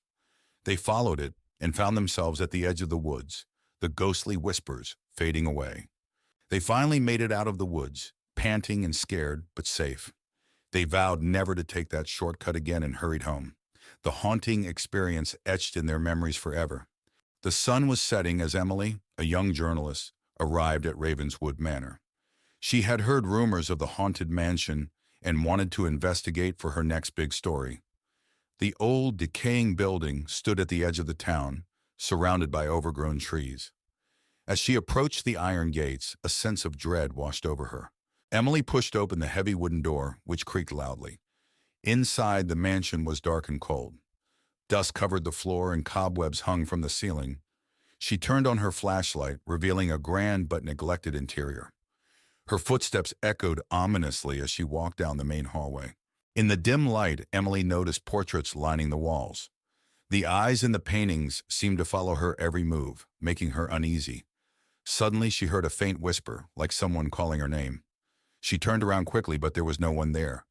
They followed it and found themselves at the edge of the woods, the ghostly whispers fading away. They finally made it out of the woods, panting and scared, but safe. They vowed never to take that shortcut again and hurried home, the haunting experience etched in their memories forever. The sun was setting as Emily, a young journalist, arrived at Ravenswood Manor. She had heard rumors of the haunted mansion and wanted to investigate for her next big story. The old, decaying building stood at the edge of the town, surrounded by overgrown trees. As she approached the iron gates, a sense of dread washed over her. Emily pushed open the heavy wooden door, which creaked loudly. Inside, the mansion was dark and cold. Dust covered the floor and cobwebs hung from the ceiling. She turned on her flashlight, revealing a grand but neglected interior. Her footsteps echoed ominously as she walked down the main hallway. In the dim light, Emily noticed portraits lining the walls. The eyes in the paintings seemed to follow her every move, making her uneasy. Suddenly, she heard a faint whisper, like someone calling her name. She turned around quickly, but there was no one there.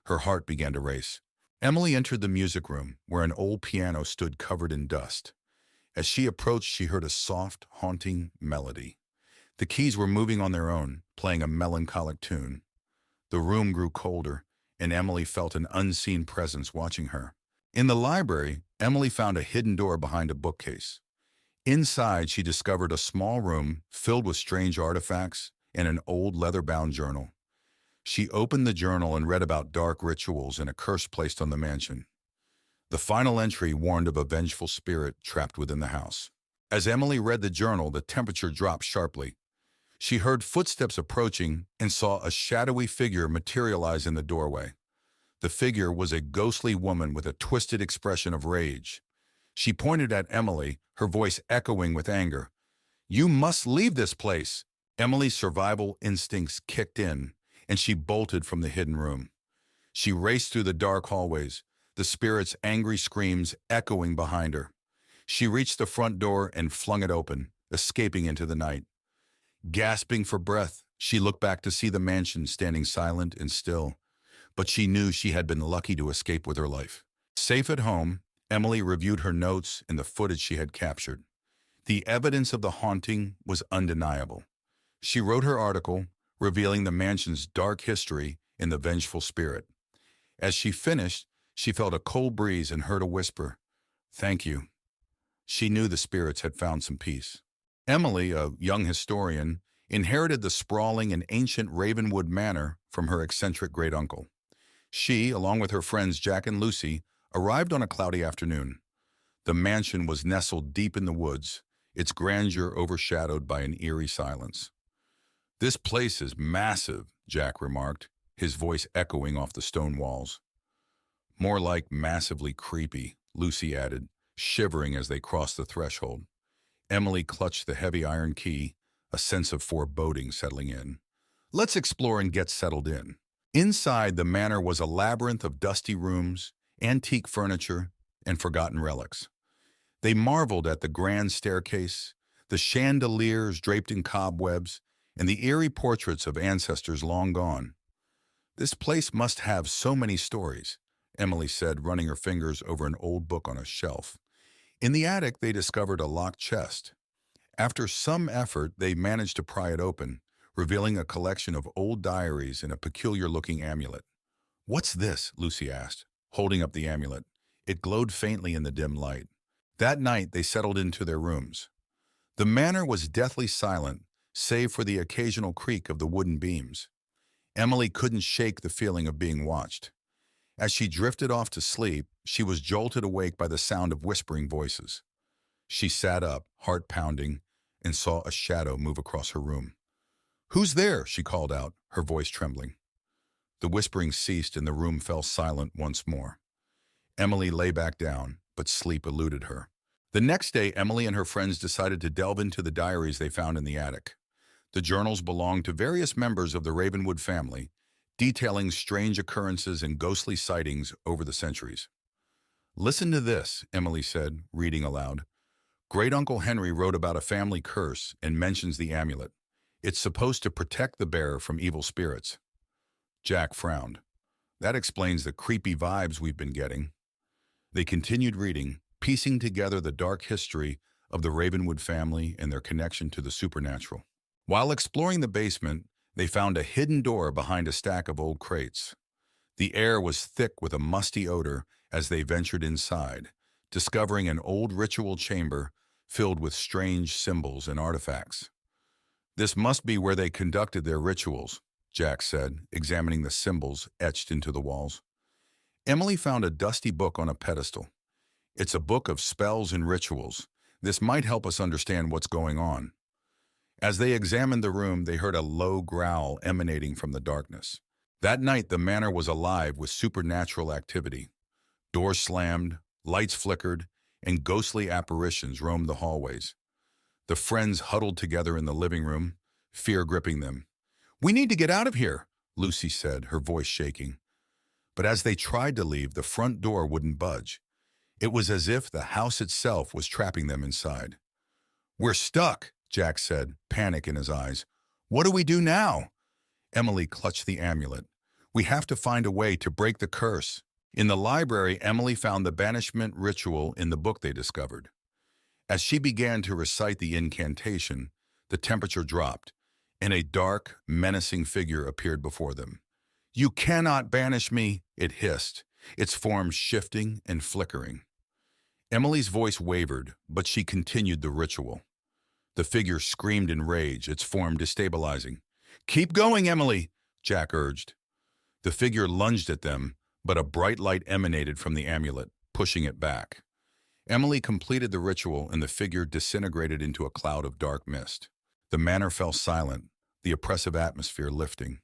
Her heart began to race. Emily entered the music room, where an old piano stood covered in dust. As she approached, she heard a soft, haunting melody. The keys were moving on their own, playing a melancholic tune. The room grew colder, and Emily felt an unseen presence watching her. In the library, Emily found a hidden door behind a bookcase. Inside, she discovered a small room filled with strange artifacts and an old leather-bound journal. She opened the journal and read about dark rituals and a curse placed on the mansion. The final entry warned of a vengeful spirit trapped within the house. As Emily read the journal, the temperature dropped sharply. She heard footsteps approaching and saw a shadowy figure materialize in the doorway. The figure was a ghostly woman with a twisted expression of rage. She pointed at Emily, her voice echoing with anger. "You must leave this place!" Emily's survival instincts kicked in, and she bolted from the hidden room. She raced through the dark hallways, the spirit's angry screams echoing behind her. She reached the front door and flung it open, escaping into the night. Gasping for breath, she looked back to see the mansion standing silent and still, but she knew she had been lucky to escape with her life. Safe at home, Emily reviewed her notes and the footage she had captured. The evidence of the haunting was undeniable. She wrote her article, revealing the mansion's dark history and the vengeful spirit. As she finished, she felt a cold breeze and heard a whisper, "Thank you." She knew the spirits had found some peace. Emily, a young historian, inherited the sprawling and ancient Ravenwood Manor from her eccentric great-uncle. She, along with her friends Jack and Lucy, arrived on a cloudy afternoon. The mansion was nestled deep in the woods, its grandeur overshadowed by an eerie silence. "This place is massive," Jack remarked, his voice echoing off the stone walls. "More like massively creepy," Lucy added, shivering as they crossed the threshold. Emily clutched the heavy iron key, a sense of foreboding settling in. "Let's explore and get settled in." Inside, the manor was a labyrinth of dusty rooms, antique furniture, and forgotten relics. They marveled at the grand staircase, the chandeliers draped in cobwebs, and the eerie portraits of ancestors long gone. "This place must have so many stories," Emily said, running her fingers over an old book on a shelf. In the attic, they discovered a locked chest. After some effort, they managed to pry it open, revealing a collection of old diaries and a peculiar-looking amulet. "What's this?" Lucy asked, holding up the amulet. It glowed faintly in the dim light. That night, they settled into their rooms. The manor was deathly silent, save for the occasional creak of the wooden beams. Emily couldn't shake the feeling of being watched. As she drifted off to sleep, she was jolted awake by the sound of whispering voices. She sat up, heart pounding, and saw a shadow move across her room. "Who's there?" she called out, her voice trembling. The whispering ceased and the room fell silent once more. Emily lay back down, but sleep eluded her. The next day, Emily and her friends decided to delve into the diaries they found in the attic. The journals belonged to various members of the Ravenwood family, detailing strange occurrences and ghostly sightings over the centuries. "Listen to this," Emily said, reading aloud. "Great-Uncle Henry wrote about a family curse and mentions the amulet. It's supposed to protect the bearer from evil spirits." Jack frowned. "That explains the creepy vibes we've been getting." They continued reading, piecing together the dark history of the Ravenwood family and their connection to the supernatural. While exploring the basement, they found a hidden door behind a stack of old crates. The air was thick with a musty odor as they ventured inside, discovering an old ritual chamber filled with strange symbols and artifacts. "This must be where they conducted their rituals," Jack said, examining the symbols etched into the walls. Emily found a dusty book on a pedestal. "It's a book of spells and rituals. This might help us understand what's going on." As they examined the room, they heard a low growl emanating from the darkness. That night, the manor was alive with supernatural activity. Doors slammed, lights flickered, and ghostly apparitions roamed the hallways. The friends huddled together in the living room, fear gripping them. "We need to get out of here," Lucy said, her voice shaking. But as they tried to leave, the front door wouldn't budge. It was as if the house itself was trapping them inside. "We're stuck," Jack said, panic in his eyes. "What do we do now?" Emily clutched the amulet. "We have to find a way to break the curse." In the library, Emily found the banishment ritual in the book they discovered. As she began to recite the incantation, the temperature dropped, and a dark, menacing figure appeared before them. You cannot banish me, it hissed, its form shifting and flickering. Emily's voice wavered, but she continued the ritual. The figure screamed in rage, its form destabilizing. Keep going, Emily, Jack urged. The figure lunged at them, but a bright light emanated from the amulet, pushing it back. Emily completed the ritual and the figure disintegrated into a cloud of dark mist. The manor fell silent, the oppressive atmosphere lifting.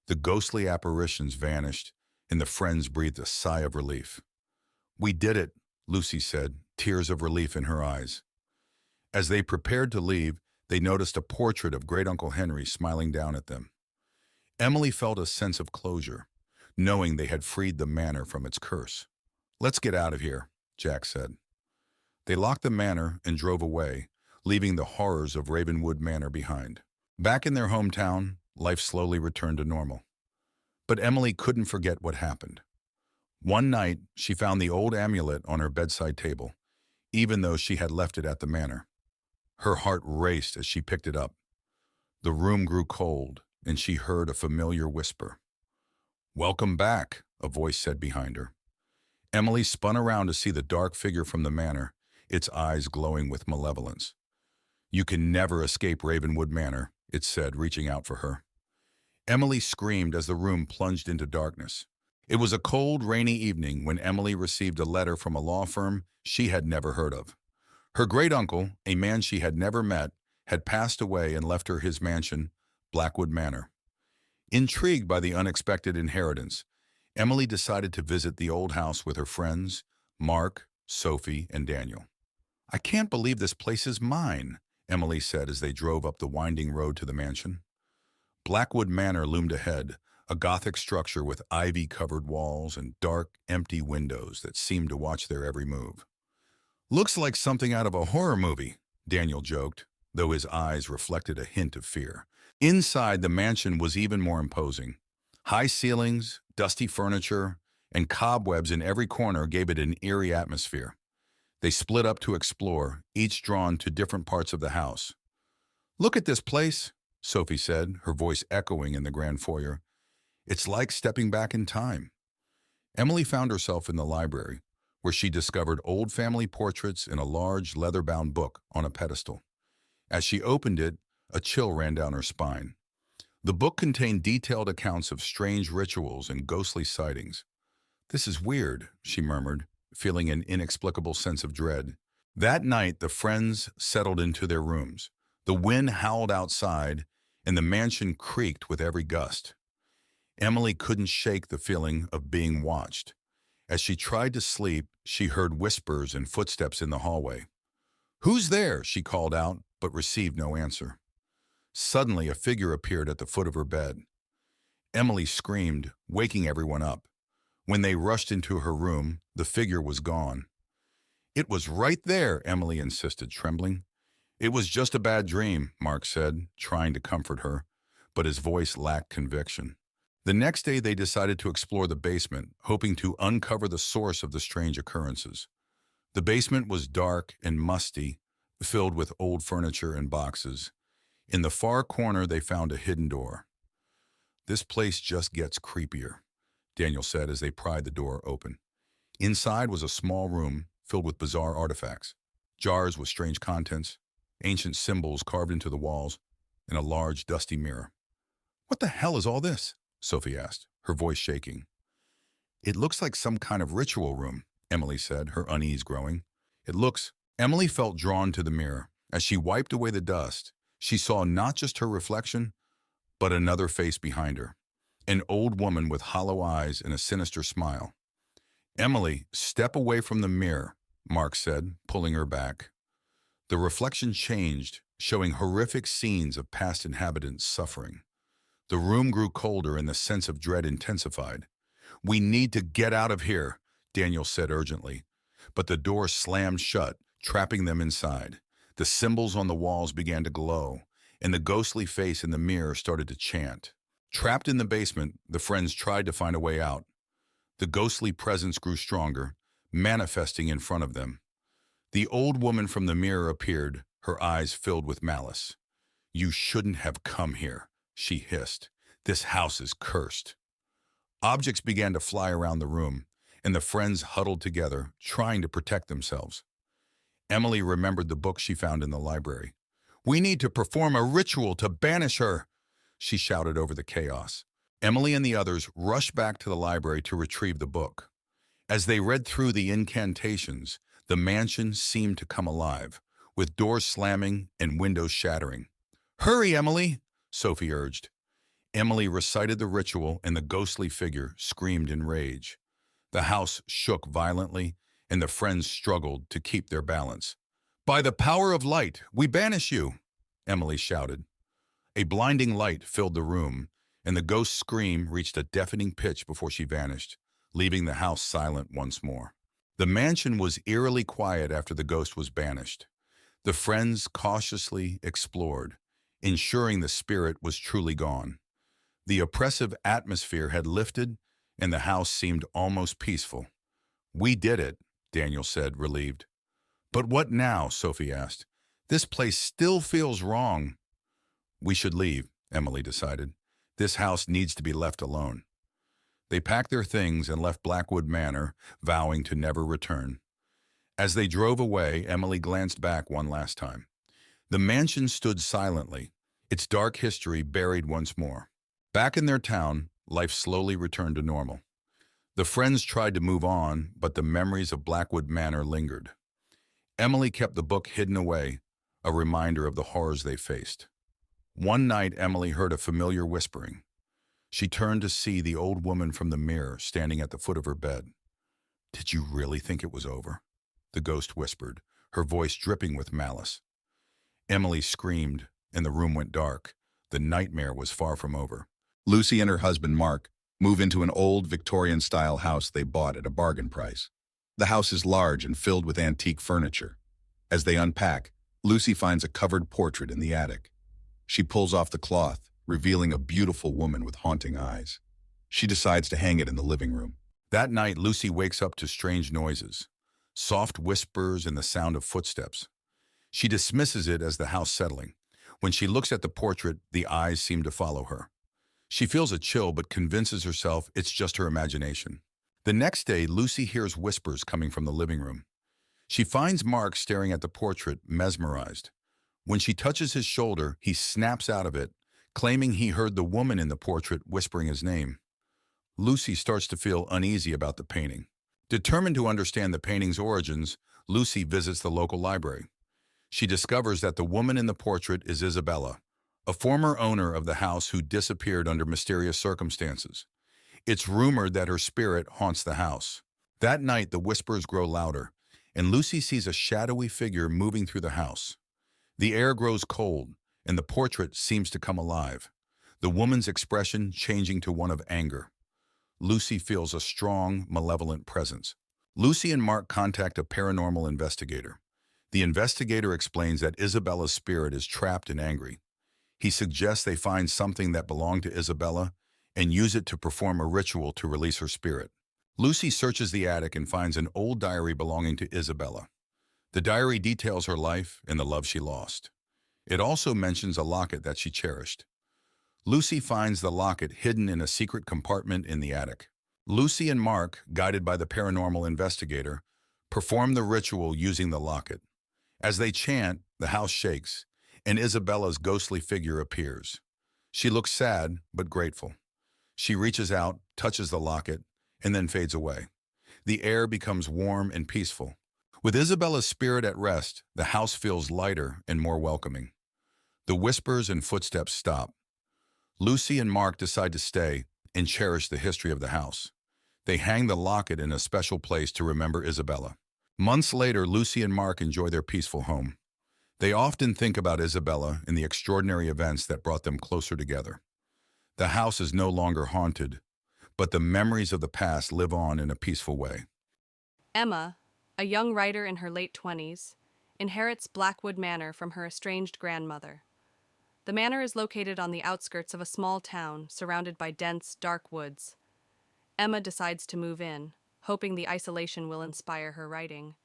The ghostly apparitions vanished, and the friends breathed a sigh of relief. We did it, Lucy said, tears of relief in her eyes. As they prepared to leave, they noticed a portrait of Great Uncle Henry smiling down at them. Emily felt a sense of closure, knowing they had freed the manor from its curse. Let's get out of here, Jack said. They locked the manor and drove away, leaving the horrors of Ravenwood Manor behind. Back in their hometown, life slowly returned to normal. But Emily couldn't forget what happened. One night, she found the old amulet on her bedside table, even though she had left it at the manor. Her heart raced as she picked it up. The room grew cold, and she heard a familiar whisper. "Welcome back," a voice said behind her. Emily spun around to see the dark figure from the manor, its eyes glowing with malevolence. "You can never escape Ravenwood Manor," it said, reaching out for her. Emily screamed as the room plunged into darkness. It was a cold, rainy evening when Emily received a letter from a law firm she had never heard of. Her great-uncle, a man she had never met, had passed away and left her his mansion, Blackwood Manor. Intrigued by the unexpected inheritance, Emily decided to visit the old house with her friends, Mark, Sophie, and Daniel. "I can't believe this place is mine," Emily said as they drove up the winding road to the mansion. Blackwood Manor loomed ahead, a Gothic structure with ivy-covered walls and dark, empty windows that seemed to watch their every move. "Looks like something out of a horror movie," Daniel joked, though his eyes reflected a hint of fear. Inside, the mansion was even more imposing. High ceilings, dusty furniture, and cobwebs in every corner gave it an eerie atmosphere. They split up to explore, each drawn to different parts of the house. "Look at this place," Sophie said, her voice echoing in the grand foyer. "It's like stepping back in time." Emily found herself in the library, where she discovered old family portraits in a large leather-bound book on a pedestal. As she opened it, a chill ran down her spine. The book contained detailed accounts of strange rituals and ghostly sightings. "This is weird," she murmured, feeling an inexplicable sense of dread. That night, the friends settled into their rooms. The wind howled outside, and the mansion creaked with every gust. Emily couldn't shake the feeling of being watched. As she tried to sleep, she heard whispers and footsteps in the hallway. "Who's there?" she called out, but received no answer. Suddenly, a figure appeared at the foot of her bed. Emily screamed, waking everyone up. When they rushed into her room, the figure was gone. "It was right there," Emily insisted, trembling. "It was just a bad dream," Mark said, trying to comfort her, but his voice lacked conviction. The next day, they decided to explore the basement, hoping to uncover the source of the strange occurrences. The basement was dark and musty, filled with old furniture and boxes. In the far corner, they found a hidden door. "This place just gets creepier," Daniel said as they pried the door open. Inside was a small room filled with bizarre artifacts, jars with strange contents, ancient symbols carved into the walls, and a large, dusty mirror. "What the hell is all this?" Sophie asked, her voice shaking. "It looks like some kind of ritual room," Emily said, her unease growing. Emily felt drawn to the mirror. As she wiped away the dust, she saw not just her reflection, but another face behind her, an old woman with hollow eyes and a sinister smile. "Emily, step away from the mirror," Mark said, pulling her back. The reflection changed, showing horrific scenes of past inhabitants suffering. The room grew colder and the sense of dread intensified. "We need to get out of here," Daniel said urgently. But the door slammed shut, trapping them inside. The symbols on the walls began to glow, and the ghostly face in the mirror started to chant. Trapped in the basement, the friends tried to find a way out. The ghostly presence grew stronger, manifesting in front of them. The old woman from the mirror appeared, her eyes filled with malice. "You shouldn't have come here," she hissed. "This house is cursed." Objects began to fly around the room, and the friends huddled together, trying to protect themselves. Emily remembered the book she found in the library. "We need to perform a ritual to banish her," she shouted over the chaos. Emily and the others rushed back to the library to retrieve the book. As they read through the incantations, the mansion seemed to come alive, with doors slamming and windows shattering. "Hurry, Emily," Sophie urged. Emily recited the ritual, and the ghostly figure screamed in rage. The house shook violently, and the friends struggled to keep their balance. "By the power of light, we banish you," Emily shouted. A blinding light filled the room, and the ghost's scream reached a deafening pitch before she vanished, leaving the house silent once more. The mansion was eerily quiet after the ghost was banished. The friends cautiously explored, ensuring the spirit was truly gone. The oppressive atmosphere had lifted, and the house seemed almost peaceful. "We did it," Daniel said, relieved. "But what now?" Sophie asked. "This place still feels wrong." "We should leave," Emily decided. "This house needs to be left alone." They packed their things and left Blackwood Manor, vowing to never return. As they drove away, Emily glanced back one last time. The mansion stood silently, its dark history buried once more. Back in their town, life slowly returned to normal. The friends tried to move on, but the memories of Blackwood Manor lingered. Emily kept the book hidden away, a reminder of the horrors they faced. One night, Emily heard a familiar whispering. She turned to see the old woman from the mirror standing at the foot of her bed. "Did you really think it was over?" the ghost whispered, her voice dripping with malice. Emily screamed, and the room went dark. The nightmare was far from over. Lucy and her husband, Mark, move into an old Victorian-style house they bought at a bargain price. The house is large and filled with antique furniture. As they unpack, Lucy finds a covered portrait in the attic. She pulls off the cloth, revealing a beautiful woman with haunting eyes. She decides to hang it in the living room. That night, Lucy wakes up to strange noises, soft whispers and the sound of footsteps. She dismisses it as the house settling. When she looks at the portrait, the eyes seem to follow her. She feels a chill but convinces herself it's just her imagination. The next day, Lucy hears whispers coming from the living room. She finds Mark staring at the portrait, mesmerized. When she touches his shoulder, he snaps out of it, claiming he heard the woman in the portrait whispering his name. Lucy starts to feel uneasy about the painting. Determined to understand the painting's origins, Lucy visits the local library. She discovers that the woman in the portrait is Isabella, a former owner of the house who disappeared under mysterious circumstances. It's rumored that her spirit haunts the house. That night, the whispers grow louder, and Lucy sees a shadowy figure moving through the house. The air grows cold, and the portrait seems to come alive, the woman's expression changing to one of anger. Lucy feels a strong, malevolent presence. Lucy and Mark contact a paranormal investigator. The investigator explains that Isabella's spirit is trapped and angry. He suggests they find something that belonged to Isabella and use it to perform a ritual to release her spirit. Lucy searches the attic and finds an old diary belonging to Isabella. The diary details her life and the love she lost. It also mentions a locket that she cherished. Lucy finds the locket hidden in a secret compartment in the attic. Lucy and Mark, guided by the paranormal investigator, perform the ritual using the locket. As they chant, the house shakes, and Isabella's ghostly figure appears. She looks sad, but grateful. She reaches out, touches the locket, and then fades away. The air becomes warm and peaceful. With Isabella's spirit at rest, the house feels lighter and more welcoming. The whispers and footsteps stop. Lucy and Mark decide to stay and cherish the history of the house. They hang the locket in a special place to remember Isabella. Months later, Lucy and Mark enjoy their peaceful home. They often think about Isabella and the extraordinary events that brought them closer together. The house is no longer haunted, but the memories of the past live on in a peaceful way. Emma, a young writer in her late 20s, inherits Blackwood Manor from her estranged grandmother. The manor is located on the outskirts of a small town surrounded by dense, dark woods. Emma decides to move in, hoping the isolation will inspire her writing.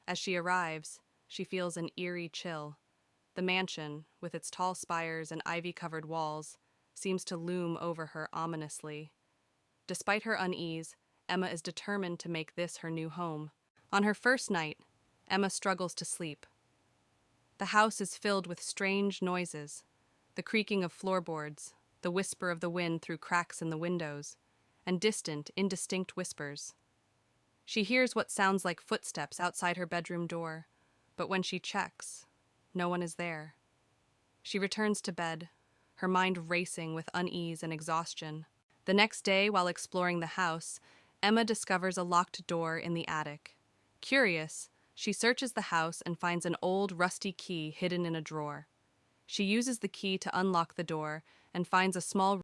As she arrives, she feels an eerie chill. The mansion, with its tall spires and ivy-covered walls, seems to loom over her ominously. Despite her unease, Emma is determined to make this her new home. On her first night, Emma struggles to sleep. The house is filled with strange noises, the creaking of floorboards, the whisper of the wind through cracks in the windows, and distant, indistinct whispers. She hears what sounds like footsteps outside her bedroom door, but when she checks, no one is there. She returns to bed, her mind racing with unease and exhaustion. The next day, while exploring the house, Emma discovers a locked door in the attic. Curious, she searches the house and finds an old, rusty key hidden in a drawer. She uses the key to unlock the door and finds a small